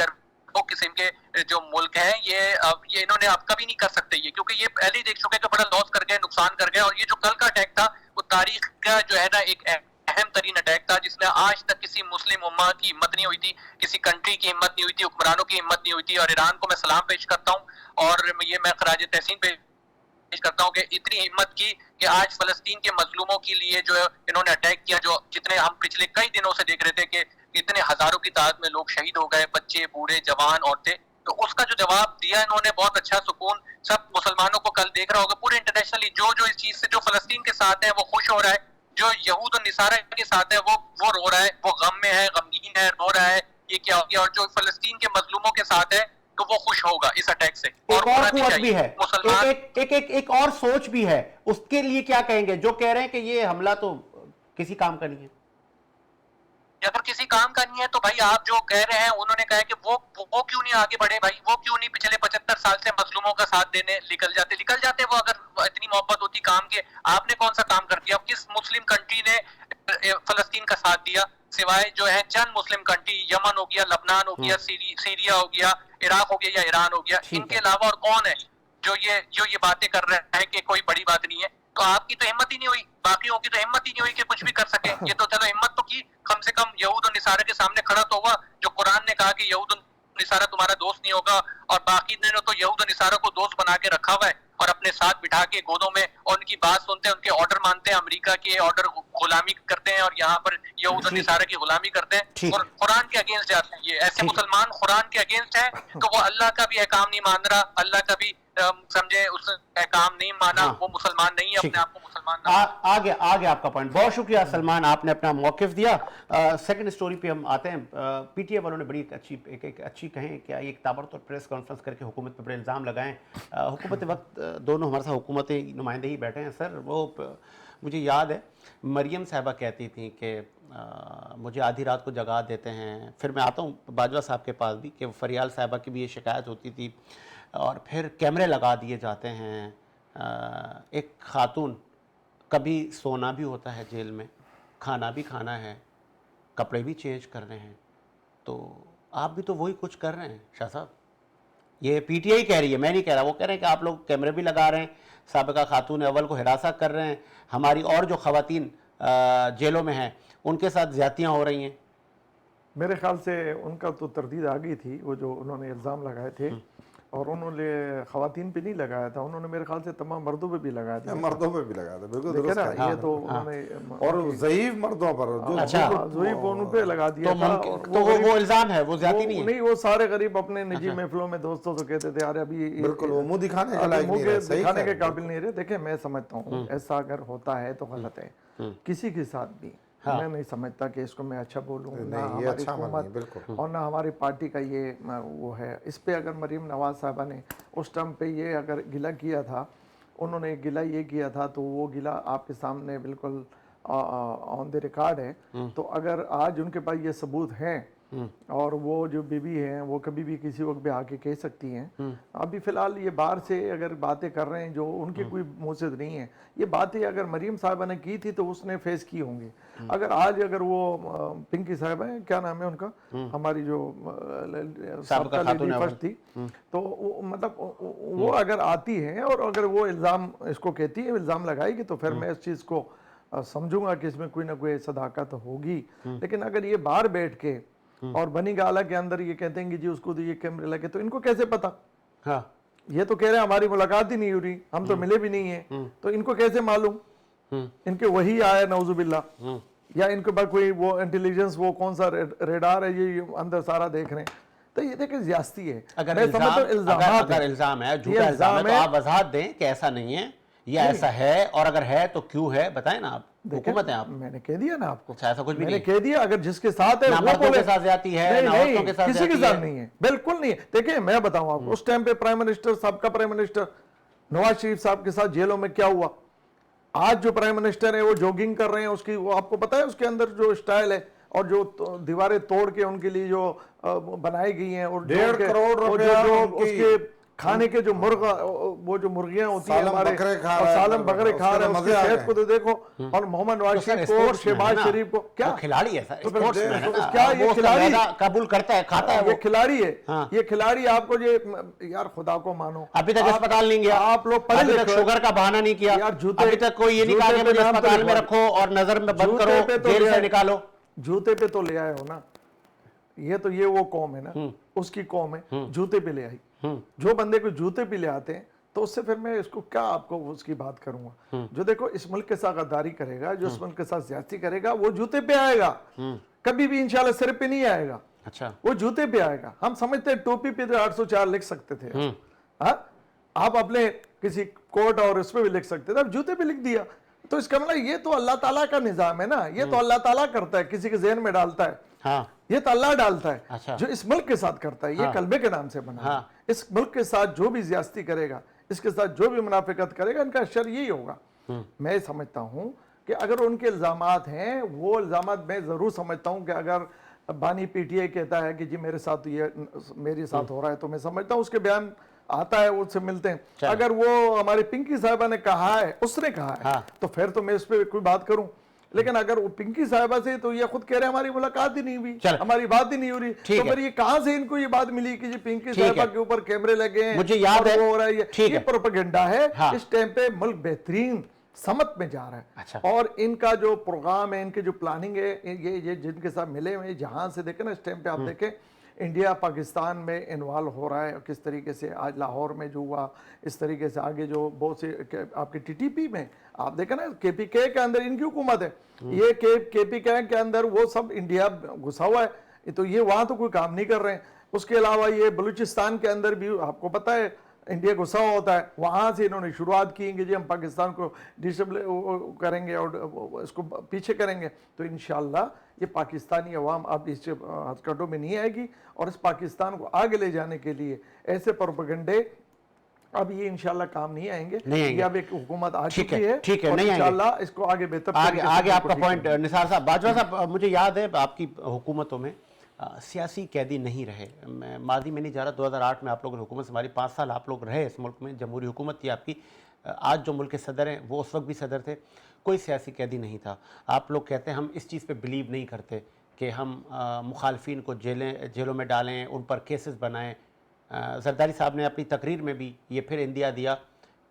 दो किस्म के जो मुल्क हैं ये इन्होंने अब कभी नहीं कर सकते ये, क्योंकि ये पहले ही देख चुके कि बड़ा लॉस कर गए, नुकसान कर गए। और ये जो कल का अटैक था वो तारीख का जो है ना एक अहम तरीन अटैक था, जिसमें आज तक किसी मुस्लिम उम्मा की हिम्मत नहीं हुई थी, किसी कंट्री की हिम्मत नहीं हुई थी, हुक्मरानों की हिम्मत नहीं हुई थी। और ईरान को मैं सलाम पेश करता हूँ और ये मैं खराज तहसीन पेश करता हूँ कि इतनी हिम्मत की कि आज फलस्तीन के मजलूमों के लिए जो इन्होंने अटैक किया, जो जितने हम पिछले कई दिनों से देख रहे थे कि इतने हजारों की तादाद में लोग शहीद हो गए, बच्चे, बूढ़े, जवान, औरतें, तो उसका जो जवाब दिया इन्होंने बहुत अच्छा, सुकून सब मुसलमानों को कल देख रहा होगा पूरे इंटरनेशनली, जो इस चीज से जो फलस्तीन के साथ है वो खुश हो रहा है, जो यहूद और निसारा के साथ है वो रो रहा है, वो गम में है, गमगीन है, रो रहा है ये क्या हो गया, और जो फलस्तीन के मजलूमों के साथ है तो वो खुश होगा इस अटैक से। एक और कुवत भी है, मुसलमान एक और सोच भी है, उसके लिए क्या कहेंगे जो कह रहे हैं कि ये हमला तो किसी काम का नहीं है? अगर किसी काम का नहीं है तो भाई आप जो कह रहे हैं, उन्होंने कहा कि वो क्यों नहीं आगे बढ़े भाई, वो क्यों नहीं पिछले 75 साल से मजलूमों का साथ देने निकल जाते वो, अगर इतनी मोहब्बत होती काम के। आपने कौन सा काम कर दिया? किस मुस्लिम कंट्री ने फलस्तीन का साथ दिया सिवाय जो है चंद मुस्लिम कंट्री, यमन हो गया, लबनान हो गया, सीरिया हो गया, इराक हो गया या ईरान हो गया, इनके अलावा और कौन है जो ये बातें कर रहे हैं कि कोई बड़ी बात नहीं है? तो आपकी तो हिम्मत ही नहीं हुई, बाकियों की तो हिम्मत ही नहीं हुई कि कुछ भी कर सके। ये तो चलो हिम्मत तो की, कम से कम यहूद और निसारा के सामने खड़ा तो हुआ, जो कुरान ने कहा कि यहूद और निसारा तुम्हारा दोस्त नहीं होगा, और बाकी ने तो यहूद और निसारा को दोस्त बना के रखा हुआ है और अपने साथ बिठा के गोदों में, और उनकी बात सुनते हैं, उनके ऑर्डर मानते हैं, अमेरिका के ऑर्डर गुलामी करते हैं, और यहाँ पर यहूद और निसारा की गुलामी करते हैं और कुरान के अगेंस्ट जाते हैं। ये ऐसे मुसलमान कुरान के अगेंस्ट है तो वो अल्लाह का भी अहकाम नहीं मान रहा, अल्लाह का भी समझे उस अहकाम नहीं माना, वो मुसलमान नहीं है, अपने आप को मुसलमान आगे आपका पॉइंट। बहुत शुक्रिया सलमान, आपने अपना मौकिफ दिया। सेकंड स्टोरी पे हम आते हैं। पीटीआई वालों ने बड़ी एक अच्छी कहें क्या, एक ताबड़तोड़ प्रेस कॉन्फ्रेंस करके हुकूमत पर बड़े इल्ज़ाम लगाएं। हुकूमत वक्त दोनों हमारे साथ हुकूमत नुमाइंदे ही बैठे हैं सर। वो मुझे याद है मरियम साहिबा कहती थी कि मुझे आधी रात को जगा देते हैं। फिर मैं आता हूँ बाजवा साहब के पास भी कि फरियाल साहिबा की भी ये शिकायत होती थी, और फिर कैमरे लगा दिए जाते हैं। एक खातून, कभी सोना भी होता है जेल में, खाना भी खाना है, कपड़े भी चेंज कर रहे हैं, तो आप भी तो वही कुछ कर रहे हैं शाह साहब। ये पीटीआई कह रही है, मैं नहीं कह रहा, वो कह रहे हैं कि आप लोग कैमरे भी लगा रहे हैं, साबिका खातून अव्वल को हिरासा कर रहे हैं, हमारी और जो ख़वातीन जेलों में हैं उनके साथ ज़्यादतियाँ हो रही हैं। मेरे ख्याल से उनका तो तरदीद आ गई थी, वो जो उन्होंने इल्ज़ाम लगाए थे, और उन्होंने ख़वातीन पे नहीं लगाया था, उन्होंने मेरे ख्याल से तमाम मर्दों पे भी लगाया था। मर्दों पे भी लगाया था, बिल्कुल देखिए दुरुस्त ना, है। ये तो उन्होंने और ज़ईफ मर्दों पर जो अच्छा, ज़ईफ उन पे लगा दिया था। तो वो इल्ज़ाम है, वो ज़्यादती नहीं है। नहीं, वो सारे गरीब अपने निजी महफिलों में दोस्तों से कहते थे, अरे अभी बिल्कुल वो मुंह दिखाने के लायक मुंह नहीं के रहे, सही दिखाने कह के रहे हैं। काबिल नहीं रहे। देखिए, मैं समझता हूँ ऐसा अगर होता है तो गलत है, किसी के साथ भी। मैं नहीं समझता कि इसको मैं अच्छा बोलूँ, ना ये हमारी अच्छा हुकूमत बिल्कुल। और ना हमारी पार्टी का ये वो है। इस पे अगर मरीम नवाज साहबा ने उस टाइम पे ये अगर गिला किया था, उन्होंने गिला ये किया था, तो वो गिला आपके सामने बिल्कुल ऑन द रिकॉर्ड है। तो अगर आज उनके पास ये सबूत हैं और वो जो बीबी हैं वो कभी भी किसी वक्त भी आके कह सकती हैं। अभी फिलहाल ये बाहर से अगर बातें कर रहे हैं जो उनके कोई मुंह से नहीं है, ये बातें अगर मरीम साहिबा ने की थी तो उसने फेस की होंगी। अगर आज अगर वो पिंकी साहिबा है, क्या नाम है उनका, हमारी जो साबिका लेडी फर्स्ट थी, तो मतलब वो अगर आती हैं और अगर वो इल्ज़ाम इसको कहती है, इल्ज़ाम लगाएगी, तो फिर मैं इस चीज़ को समझूंगा कि इसमें कोई ना कोई सदाकत होगी। लेकिन अगर ये बाहर बैठ के और बनी गाला के अंदर ये कहते हैं कि जी उसको तो ये कैमरे लगे, तो इनको कैसे पता? हाँ, ये तो कह रहे हैं हमारी मुलाकात ही नहीं हो रही, हम तो मिले भी नहीं है, तो इनको कैसे मालूम? इनके वही आया नौजुबिल्ला, या इनके पास कोई वो इंटेलिजेंस, वो कौन सा रेडार है, ये अंदर सारा देख रहे हैं। तो ये देखिए ज्यादती है। अगर इल्ज़ाम है, झूठा इल्ज़ाम है, तो आप वजाहत दें कि ऐसा नहीं है, ये ऐसा है, और अगर है तो क्यों है, बताएं ना आप, हुकूमत है आप। मैंने कह दिया ना आपको, ऐसा कुछ भी मैंने कह दिया, अगर जिसके साथ है ना वो मर्दों बोले। के साथ ज्यादती है, नहीं, ना नहीं, औरतों के साथ किसी के ज्यादती साथ नहीं है, बिल्कुल नहीं है। देखिए, मैं बताऊं आपको, उस टाइम पे प्राइम मिनिस्टर, सबका प्राइम मिनिस्टर नवाज शरीफ साहब के साथ जेलों में क्या हुआ। आज जो प्राइम मिनिस्टर है वो जॉगिंग कर रहे हैं, उसकी वो आपको पता है उसके अंदर जो स्टाइल है, और जो दीवारें तोड़ के उनके लिए जो बनाई गई हैं, और 1.5 करोड़ जो रुपया जो उनकी उसके खाने के जो मुर्गा, वो जो मुर्गियां होती है सालम हमारे, बकरे खा और रहा है, सालम बकरे खा उसके रहे हैं, तो उसकी मजे आ सेहत गए। को तो देखो। और मोहम्मद नवाज सर, शरीफ को, स्पोर्ट्स मैन है शहबाज ना, शरीफ को, क्या वो खिलाड़ी है सर, तो फिर स्पोर्ट्स मैन है ना, क्या ये वो खिलाड़ी, मैदा कबूल करता है, खाता है ये वो। खिलाड़ी है, हाँ। ये खिलाड़ी आपको ये, यार खुदा को मानो, अभी तक आप- अस्पताल नहीं गया, आप लोग पढ़े अभी तक लिखे हो। शुगर का बहाना नहीं किया, यार जूते- अभी तक कोई ये नहीं कहा जूते कि पे मुझे नाम तो अस्पताल में लिखवा- रखो और नजर में बंद जूते करो, पे तो जेल ले से आए। निकालो। जूते पे तो ले आए हो ना, ये वो कौम है ना, उसकी कौम है, जूते पे ले आई। जो बंदे को जूते पे ले आते हैं तो उससे फिर मैं इसको क्या आपको उसकी बात करूंगा। जो देखो इस मुल्क के साथ गद्दारी करेगा, जो इस मुल्क के साथ ज्यादती करेगा, वो जूते पे आएगा, कभी भी इंशाल्लाह सिर पे नहीं आएगा, अच्छा, वो जूते पे आएगा। हम समझते हैं टोपी पे तो 804 लिख सकते थे, हाँ? आप अपने किसी कोट और उस पे भी लिख सकते थे, अब जूते पे लिख दिया। तो इसका मतलब ये तो अल्लाह ताला का निजाम है ना, ये तो अल्लाह ताला करता है, किसी के ज़हन में डालता है, हाँ, ये तो अल्लाह डालता है। अच्छा। जो इस मुल्क के साथ करता है, ये कलबे के नाम से बना है। हाँ। इस मुल्क के साथ जो भी ज्यादती करेगा, इसके साथ जो भी मुनाफिकत करेगा, इनका शर यही होगा। मैं समझता हूं कि अगर उनके इल्जामात हैं, वो इल्जामात मैं जरूर समझता हूं कि अगर बानी पीटीआई कहता है कि जी मेरे साथ ये मेरे साथ हो रहा है, तो मैं समझता हूं उसके बयान आता है, उससे मिलते हैं। अगर वो हमारी पिंकी साहिबा ने कहा है, उसने कहा है, तो फिर तो मैं इस पे कोई बात करूं। लेकिन अगर वो पिंकी साहिबा से, तो ये खुद कह रहे हैं हमारी मुलाकात ही नहीं हुई, हमारी बात ही नहीं हो रही, तो फिर ये कहां से इनको ये बात मिली कि जी पिंकी साहिबा के ऊपर कैमरे लगे हैं, मुझे याद है, वो हो रहा है, ये प्रोपेगेंडा है। इस टाइम पे मुल्क बेहतरीन समत में जा रहा है। अच्छा। और इनका जो प्रोग्राम है, इनकी जो प्लानिंग है, ये जिनके साथ मिले हुए, जहां से देखें ना इस टाइम पे, आप देखें इंडिया पाकिस्तान में इन्वॉल्व हो रहा है, किस तरीके से आज लाहौर में जो हुआ, इस तरीके से आगे जो बहुत से आपके टीटीपी में आप देखें ना, केपीके के अंदर इनकी हुकूमत है, ये केपीके के अंदर वो सब इंडिया घुसा हुआ है, तो ये वहां तो कोई काम नहीं कर रहे हैं। उसके अलावा ये बलूचिस्तान के अंदर भी आपको पता है इंडिया गुस्सा होता है, वहां से इन्होंने शुरुआत की कि जी हम पाकिस्तान को डिस्टेबल करेंगे और इसको पीछे करेंगे। तो इंशाल्लाह ये पाकिस्तानी अवाम अब इस हथकंडों में नहीं आएगी, और इस पाकिस्तान को आगे ले जाने के लिए ऐसे प्रोपेगेंडे अब ये इंशाल्लाह काम नहीं आएंगे। ये अब एक हुकूमत आ चुकी है, ठीक है, और नहीं इंशाल्लाह इसको आगे बेहतर आगे आपका पॉइंट निसार साहब। बाजवा साहब, मुझे याद है आपकी हुकूमतों में सियासी कैदी नहीं रहे। मैं माजी में नहीं जा रहा, 2008 में आप लोगों ने हुकूमत हमारी 5 साल आप लोग रहे इस मुल्क में, जमहूरी हुकूमत थी आपकी। आज जो मुल्क के सदर हैं वो उस वक्त भी सदर थे, कोई सियासी कैदी नहीं था। आप लोग कहते हैं हम इस चीज़ पे बिलीव नहीं करते कि हम मुखालफिन को जेलों में डालें, उन पर केसेस बनाएं। जरदारी साहब ने अपनी तकरीर में भी ये फिर इंदिया दिया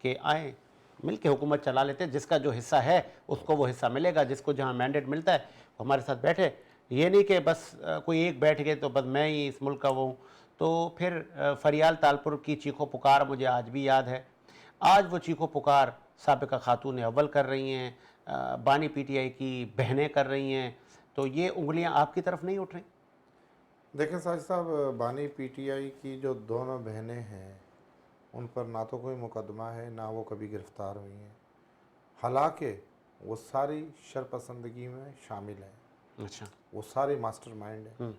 कि आएँ मिल के हुकूमत चला लेते हैं, जिसका जो हिस्सा है उसको वो हिस्सा मिलेगा, जिसको जहाँ मैंडेट मिलता है वो हमारे साथ बैठे। ये नहीं कि बस कोई एक बैठ गए तो बस मैं ही इस मुल्क का वो हूँ। तो फिर फरियाल तालपुर की चीखो पुकार मुझे आज भी याद है। आज वो चीखो पुकार साबिका खातून अव्वल कर रही हैं, बानी पीटीआई की बहनें कर रही हैं, तो ये उंगलियां आपकी तरफ नहीं उठ रही? देखें साजिद साहब, बानी पीटीआई की जो दोनों बहनें हैं उन पर ना तो कोई मुकदमा है, ना वो कभी गिरफ्तार हुई हैं, हालांकि वो सारी शरपसंदगी में शामिल हैं। अच्छा, वो सारे मास्टरमाइंड हैं,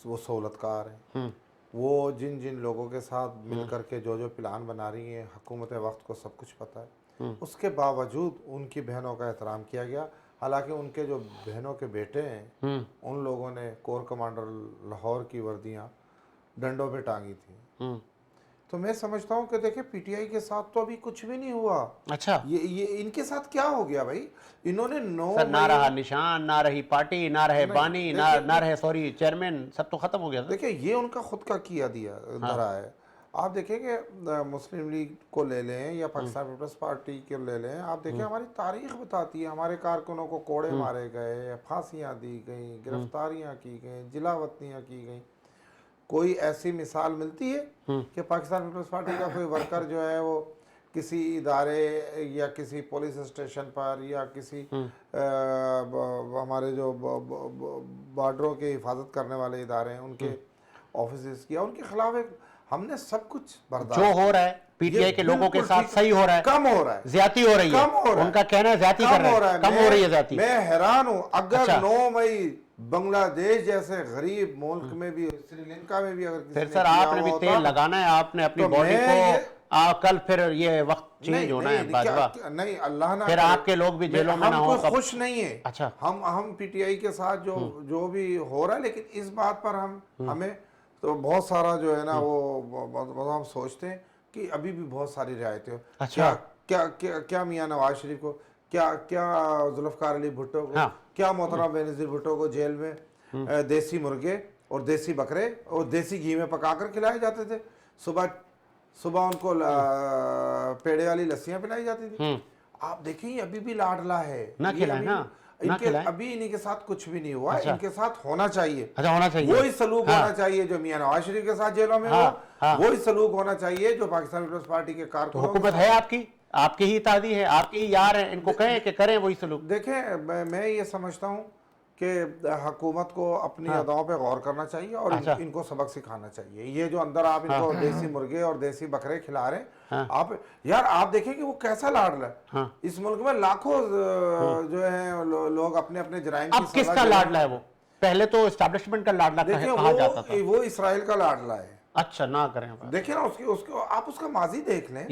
वो सहूलतकार हैं, वो जिन जिन लोगों के साथ मिल करके जो जो प्लान बना रही हैं, हुकूमत वक्त को सब कुछ पता है। उसके बावजूद उनकी बहनों का एहतराम किया गया। हालांकि उनके जो बहनों के बेटे हैं उन लोगों ने कोर कमांडर लाहौर की वर्दियां डंडों पे टांगी थी। तो मैं समझता हूँ कि देखिए पीटीआई के साथ तो अभी कुछ भी नहीं हुआ। अच्छा, ये इनके साथ क्या हो गया भाई? इन्होंने ना रहा निशान, ना रही पार्टी, ना रहे बानी, ना रहे सॉरी चेयरमैन, सब तो खत्म हो गया। देखिए ये उनका खुद का किया दिया धरा है। आप देखेंगे मुस्लिम लीग को ले लें या पाकिस्तान पीपल्स पार्टी को ले लें, आप देखें हमारी तारीख बताती है, हमारे कारकुनों को कोड़े मारे गए, फांसियां दी गई, गिरफ्तारियां की गई, जिलावतनियां की गई। कोई ऐसी मिसाल मिलती है कि पाकिस्तान पीपल्स पार्टी का कोई वर्कर जो है वो किसी इदारे या किसी पुलिस स्टेशन पर या किसी हमारे जो बॉर्डरों की हिफाजत करने वाले इदारे हैं उनके ऑफिस किया, उनके खिलाफ एक हमने सब कुछ बर्दाश्त। जो हो रहा है पीटीआई के लोगों के साथ सही हो रहा है, कम हो रहा है, ज्यादती हो रही है, कम हो रहा है, उनका कहना है ज्यादती कर रहे हैं, कम हो रही है ज्यादती। मैं हैरान हूँ, अगर अच्छा। 9 मई बांग्लादेश जैसे गरीब मुल्क में भी, श्रीलंका में भी अगर किसी फिर ने सर किया आपने भी होता, तेल लगाना है, आपने अपनी तो बॉडी मैं को कल फिर ये वक्त चेंज होना है बाजवा, नहीं अल्लाह ना फिर करे। आपके लोग भी जेलों में ना हो। हमको खुश नहीं है। अच्छा, हम पीटीआई के साथ जो भी हो रहा है, लेकिन इस बात पर हमें تو بہت سارا جو ہے نا وہ ہم سوچتے ہیں کہ ابھی بھی بہت ساری رعایتیں ہو. اچھا. کیا میاں نواز شریف کو, کیا ذوالفقار علی بھٹو کو, کیا محترم بینظیر بھٹو کو جیل میں دیسی مرغے اور دیسی بکرے اور دیسی گھی میں پکا کر کھلائے جاتے تھے. صبح ان کو پیڑے والی لسیاں پلائی جاتی تھی. آپ دیکھیں ابھی بھی لاڈلا ہے. نہ کھلائیں نا, ابھی انہیں کے ساتھ کچھ بھی نہیں ہوا. ان کے ساتھ ہونا چاہیے, ہونا چاہیے وہی سلوک ہونا چاہیے جو میاں نواز شریف کے ساتھ جیلوں میں ہوا, وہی سلوک ہونا چاہیے جو پاکستان پیپلز پارٹی کے کارکنوں. حکومت ہے آپ کی ہی اتحادی ہے, آپ کی ہی یار ہیں, ان کو کہیں کہ کریں وہی سلوک. دیکھیں میں یہ سمجھتا ہوں کہ حکومت کو اپنی اداؤں پہ غور کرنا چاہیے اور ان کو سبق سکھانا چاہیے. یہ جو اندر آپ ان کو دیسی مرغے اور دیسی بکرے کھلا رہے ہیں, آپ دیکھیں کہ وہ کیسا لاڈلا ہے. اس ملک میں لاکھوں جو ہیں لوگ اپنے اپنے جرائم کی اب کس کا لاڈلا ہے وہ؟ پہلے تو اسٹیبلشمنٹ کا لاڈلا کہا جاتا تھا. وہ اسرائیل کا لاڈلا ہے. اچھا, نہ کریں. دیکھیں نا آپ اس کا ماضی دیکھ لیں.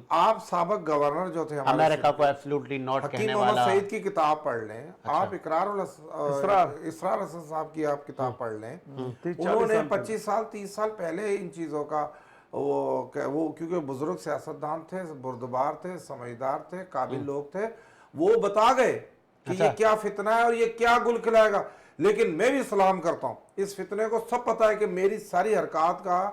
آپ سابق گورنر جو تھے امریکہ کو ایبسلیوٹلی ناٹ کہنے والا, محمد سعید کی کتاب پڑھ لیں. آپ اسرار حسن صاحب کی آپ کتاب پڑھ لیں. انہوں نے 25 سال 30 سال پہلے ان چیزوں کا وہ کیونکہ بزرگ سیاستدان تھے, بردبار تھے, سمجھدار تھے, قابل لوگ تھے, وہ بتا گئے کہ یہ کیا فتنہ ہے اور یہ کیا گل کھلائے گا. لیکن میں بھی سلام کرتا ہوں, اس فتنے کو سب پتہ ہے کہ میری ساری حرکات کا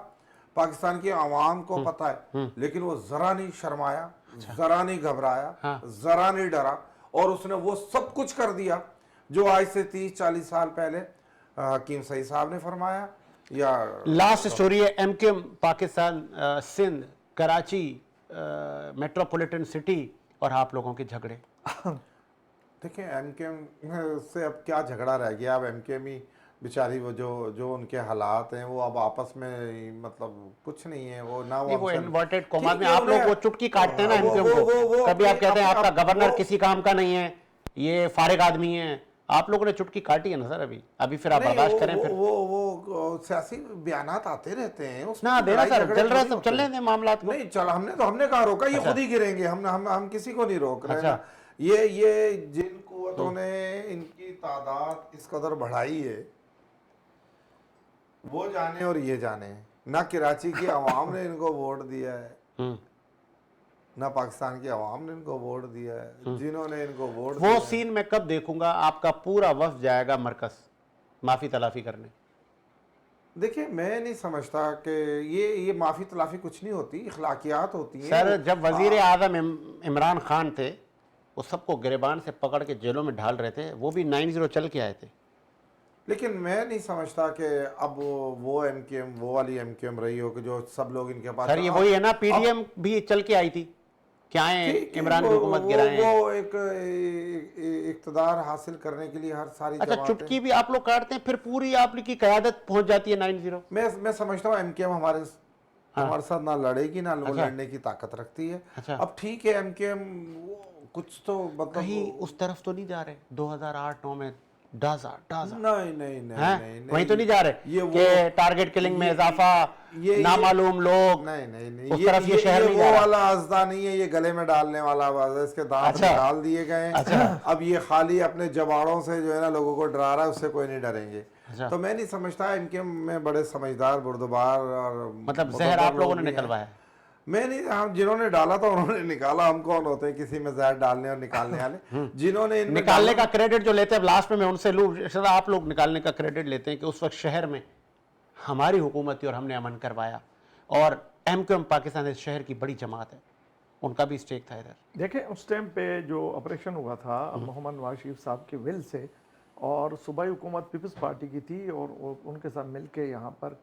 پاکستان کی عوام کو پتہ ہے, لیکن وہ ذرا نہیں شرمایا, ذرا نہیں گھبرایا, ذرا نہیں ڈرا, اور اس نے وہ سب کچھ کر دیا جو آج سے 30-40 سال پہلے حکیم سعید صاحب نے فرمایا. یا لاسٹ سٹوری ہے M Q M Pakistan, Sindh, Karachi metropolitan city اور آپ لوگوں کے جھگڑے. دیکھیں ایم کیو ایم سے اب کیا جھگڑا رہ گیا. اب ایم کیو ایم ہی بیچاری وہ جو ان کے حالات ہیں وہ اب آپس میں مطلب کچھ نہیں ہے. وہ نہ وہ انورٹڈ کوما میں آپ لوگ وہ چٹکی کاٹتے ہیں نا ایم کیو ایم کو. کبھی آپ کہتے ہیں آپ کا گورنر کسی کام کا نہیں ہے, یہ فارغ آدمی ہے. آپ لوگوں نے چٹکی کاٹی ہے نا سر. ابھی پھر آپ برداشت کریں. پھر وہ سیاسی بیانات آتے رہتے ہیں, نہ دینا سر, چل رہا سب, چل رہے ہیں معاملات کو. نہیں چل, ہم نے کہا روکا, یہ خود ہی گریں گے. ہم کسی کو نہیں روک رہے ہیں. یہ جن قوتوں نے ان کی تعداد اس قدر بڑھائی ہے وہ جانے اور یہ جانے. نہ کراچی کی عوام نے ان کو ووٹ دیا ہے, نہ پاکستان کی عوام نے ان کو ووٹ دیا ہے. جنہوں نے ان کو ووٹ وہ سین میں کب دیکھوں گا آپ کا پورا وفد جائے گا مرکز معافی تلافی کرنے. دیکھیں میں نہیں سمجھتا کہ یہ معافی تلافی کچھ نہیں ہوتی, اخلاقیات ہوتی ہیں. سر جب وزیر اعظم عمران خان تھے وہ سب کو گریبان سے پکڑ کے جیلوں میں ڈھال رہے تھے, وہ بھی 9-0 چل کے آئے تھے. لیکن میں نہیں سمجھتا کہ اب وہ ایم کیو ایم وہ والی ایم کیو ایم رہی ہو کہ جو سب لوگ ان کے پاس. سر یہ وہی ہے نا, پی ڈی ایم بھی چل کے آئی تھی, کیا ہے عمران کی حکومت گرائیں. وہ ایک اقتدار حاصل کرنے کے لیے ہر ساری اچھا چٹکی بھی آپ لوگ کاٹتے ہیں, پھر پوری آپ کی قیادت پہنچ جاتی ہے 9-0. میں سمجھتا ہوں ایم کیو ایم ہمارے ساتھ نہ لڑے گی, نہ لڑنے کی طاقت رکھتی ہے. اب ٹھیک ہے ایم کیو ایم کچھ تو مطلب کہیں اس طرف تو نہیں جا رہے 2008-9 میں ڈازا نہیں وہیں تو نہیں جا رہے کہ ٹارگٹ کلنگ میں اضافہ, نامعلوم لوگ. نہیں اس طرف یہ شہر نہیں وہ والا ازدہ نہیں ہے, یہ گلے میں ڈالنے والا آواز ہے. اس کے دانت ڈال دیے گئے ہیں. اب یہ خالی اپنے جباڑوں سے جو ہے نا لوگوں کو ڈرا رہا ہے, اس سے کوئی نہیں ڈریں گے. تو میں نہیں سمجھتا ان کے میں بڑے سمجھدار, بردبار اور مطلب زہر آپ لوگوں نے نکلوایا. میں نہیں, ہم جنہوں نے ڈالا تھا انہوں نے نکالا. ہم کون ہوتے ہیں کسی میں زہر ڈالنے اور نکالنے والے؟ جنہوں نے نکالنے کا کریڈٹ جو لیتے ہیں لاسٹ میں ان سے لوں, آپ لوگ نکالنے کا کریڈٹ لیتے ہیں کہ اس وقت شہر میں ہماری حکومت تھی اور ہم نے امن کروایا, اور ایم کیو ایم پاکستان اس شہر کی بڑی جماعت ہے, ان کا بھی اسٹیک تھا ادھر. دیکھیں اس ٹائم پہ جو آپریشن ہوا تھا محمد نواز شریف صاحب کے ول سے, اور صوبائی حکومت پیپلز پارٹی کی تھی, اور ان کے ساتھ مل کے یہاں پر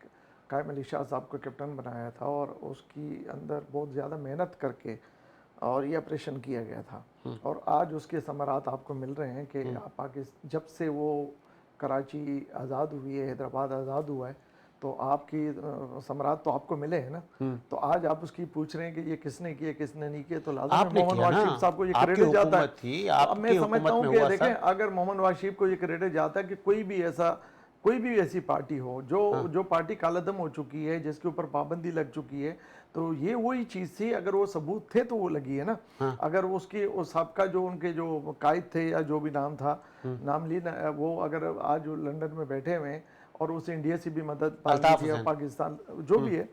قائم علی شاہ صاحب کو کیپٹن بنایا تھا, اور اس کی اندر بہت زیادہ محنت کر کے اور یہ آپریشن کیا گیا تھا. اور آج اس کے ثمرات آپ کو مل رہے ہیں کہ جب سے وہ کراچی آزاد ہوئی ہے, حیدرآباد آزاد ہوا ہے, تو آپ کی ثمرات تو آپ کو ملے ہیں نا. تو آج آپ اس کی پوچھ رہے ہیں کہ یہ کس نے کیا کس نے نہیں کیا, تو لازم ہے محمد نواز شریف صاحب کو یہ کریڈٹ جاتا ہے. اب میں سمجھتا ہوں کہ دیکھیں اگر محمد نواز شریف کو یہ کریڈٹ جاتا ہے کہ کوئی بھی ایسی پارٹی ہو جو پارٹی کالعدم ہو چکی ہے, جس کے اوپر پابندی لگ چکی ہے, تو یہ وہی چیز تھی. اگر وہ ثبوت تھے تو وہ لگی ہے نا. اگر اس سب کا جو ان کے جو قائد تھے یا جو بھی نام تھا, نام لی, وہ اگر آج لندن میں بیٹھے ہوئے اور اسے انڈیا سے بھی مدد الطاف تھی، حسین۔ پاکستان جو بھی ہے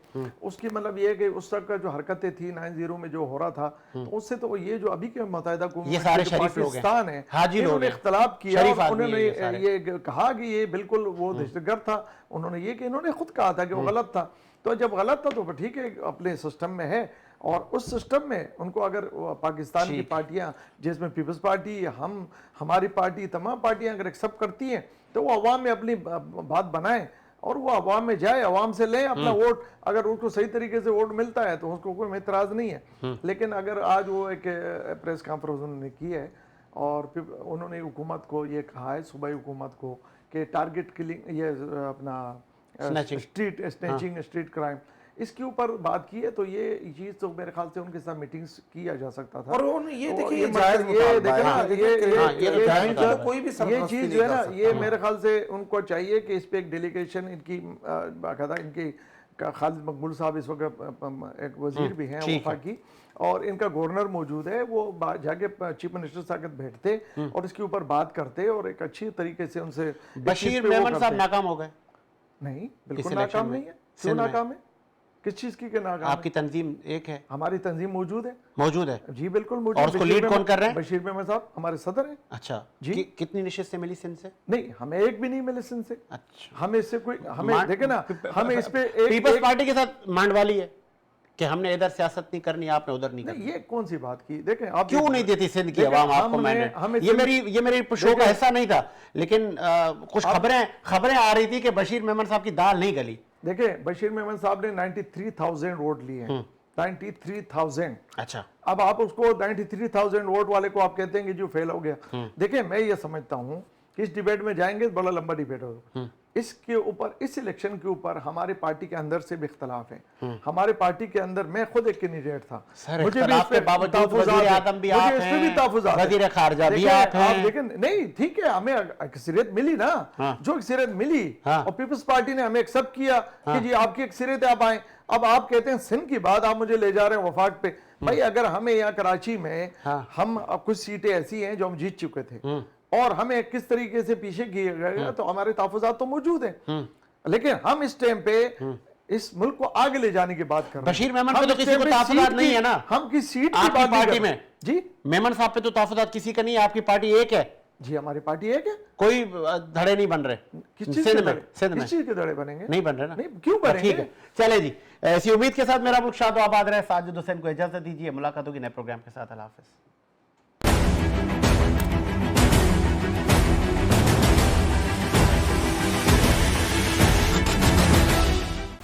اس کی مطلب یہ ہے کہ اس وقت کا جو حرکتیں تھی 90 میں جو ہو رہا تھا تو اس سے تو یہ جو ابھی کے متحدہ یہ سارے قوموں شریف لوگ ہیں، پاکستان ہے حاجی انہوں لوگ نے ہیں، اختلاف کیا شریف اور آدمی انہوں ہیں یہ سارے۔ نے یہ کہا کہ یہ بالکل وہ دہشت گرد تھا، انہوں نے یہ کہ انہوں نے خود کہا تھا کہ وہ غلط تھا، تو جب غلط تھا تو ٹھیک ہے اپنے سسٹم میں ہے، اور اس سسٹم میں ان کو اگر پاکستان کی پارٹیاں جس میں پیپلز پارٹی، ہماری پارٹی، تمام پارٹیاں اگر ایکسپٹ کرتی ہیں تو وہ عوام میں اپنی بات بنائیں اور وہ عوام میں جائے، عوام سے لیں اپنا ووٹ، اگر اس کو صحیح طریقے سے ووٹ ملتا ہے تو اس کو کوئی اعتراض نہیں ہے۔ لیکن اگر آج وہ ایک پریس کانفرنس انہوں نے کی ہے اور انہوں نے حکومت کو یہ کہا ہے، صوبائی حکومت کو، کہ ٹارگٹ کلنگ، یہ اپنا اسٹریٹ اسنیچنگ، اسٹریٹ کرائم، اس کے اوپر بات کی ہے، تو یہ چیز تو میرے خیال سے ان کے ساتھ میٹنگز کیا جا سکتا تھا۔ اور یہ دیکھیں یہ جائز کوئی بھی یہ چیز جو ہے نا، یہ میرے خیال سے ان کو چاہیے کہ اس پہ ایک ڈیلیگیشن ان کی باقاعدہ، ان کی خالد مقبول صاحب اس وقت ایک وزیر بھی ہیں وفاقی، اور ان کا گورنر موجود ہے، وہ جا کے چیف منسٹر سے بیٹھتے اور اس کے اوپر بات کرتے اور ایک اچھی طریقے سے ان سے۔ بشیر میمن صاحب ناکام ہو گئے؟ نہیں، بالکل ناکام نہیں ہے۔ کیوں ناکام ہے؟ کس چیز کی ناکام؟ آپ کی تنظیم ایک ہے؟ ہماری تنظیم موجود ہے، موجود ہے جی بالکل موجود ہے۔ اور اس کو لیڈ کون کر رہے ہیں؟ بشیر میمن صاحب ہمارے صدر ہیں۔ اچھا جی۔ کتنی نشستیں ملی سندھ سے؟ نہیں، ہمیں ایک بھی نہیں ملے سندھ سے۔ اچھا، ہمیں اس سے کوئی، ہمیں دیکھیں نا، ہمیں اس پہ پیپلز پارٹی کے ساتھ مانڈ والی ہے کہ ہم نے ادھر سیاست نہیں کرنی، آپ نے ادھر نہیں کرنی۔ یہ کون سی بات کی؟ دیکھیں آپ کیوں نہیں دیتی سندھ کی عوام آپ کو مینڈیٹ؟ یہ میری شو کا حصہ نہیں تھا، لیکن کچھ خبریں آ رہی تھی کہ بشیر میمن صاحب کی دال نہیں گلی۔ دیکھیں بشیر میمن صاحب نے 93,000 ووٹ لیے ہیں، 93,000۔ اچھا، اب آپ اس کو 93,000 ووٹ والے کو آپ کہتے ہیں کہ جو فیل ہو گیا۔ دیکھیں میں یہ سمجھتا ہوں کہ اس ڈیبیٹ میں جائیں گے، بڑا لمبا ڈیبیٹ ہوگا اس کے اوپر، اس الیکشن کے اوپر ہماری پارٹی کے اندر سے بھی اختلاف ہے۔ ہمارے پارٹی کے اندر میں خود ایک کینڈیڈیٹ تھا، مجھے بھی اس پہ باوجود وزیر اعظم بھی آپ ہیں، وزیر خارجہ بھی آپ ہیں۔ دیکھیں نہیں ٹھیک ہے، ہمیں اکثریت ملی نا، جو اکثریت ملی اور پیپلز پارٹی نے ہمیں ایکسپٹ کیا کہ جی آپ کی اکثریت ہے، آپ آئیں۔ اب آپ کہتے ہیں سندھ کی بات، آپ مجھے لے جا رہے ہیں وفاق پہ۔ بھائی اگر ہمیں یہاں کراچی میں ہم کچھ سیٹیں ایسی ہیں جو ہم جیت چکے تھے اور ہمیں کس طریقے سے پیچھے کیا گیا، تو ہمارے تحفظات تو موجود ہیں، لیکن ہم اس ٹائم پہ اس ملک کو آگے لے جانے کی بات کر رہے ہیں۔ بشیر میمن پہ تو کسی کو تحفظات نہیں ہے نا، ہم کی سیٹ کی آپ کی بات پارٹی میں جی میمن صاحب پہ تو تحفظات کسی کا نہیں ہے، آپ کی پارٹی ایک ہے، جی ہماری پارٹی ایک ہے۔ کوئی دھڑے نہیں بن رہے کس چیز سندھ کے میں؟ دڑے؟ سندھ میں کس چیز کے دڑے بنیں گے؟ نہیں بن رہے نا؟ نہیں، کیوں بنیں ٹھیک گے؟ ہے، چلے جی، ایسی امید کے ساتھ میرا ملک شاد و آباد رہے۔ ساجد حسین کو اجازت دیجیے، ملاقات ہوگی نئے پروگرام کے ساتھ، اللہ حافظ۔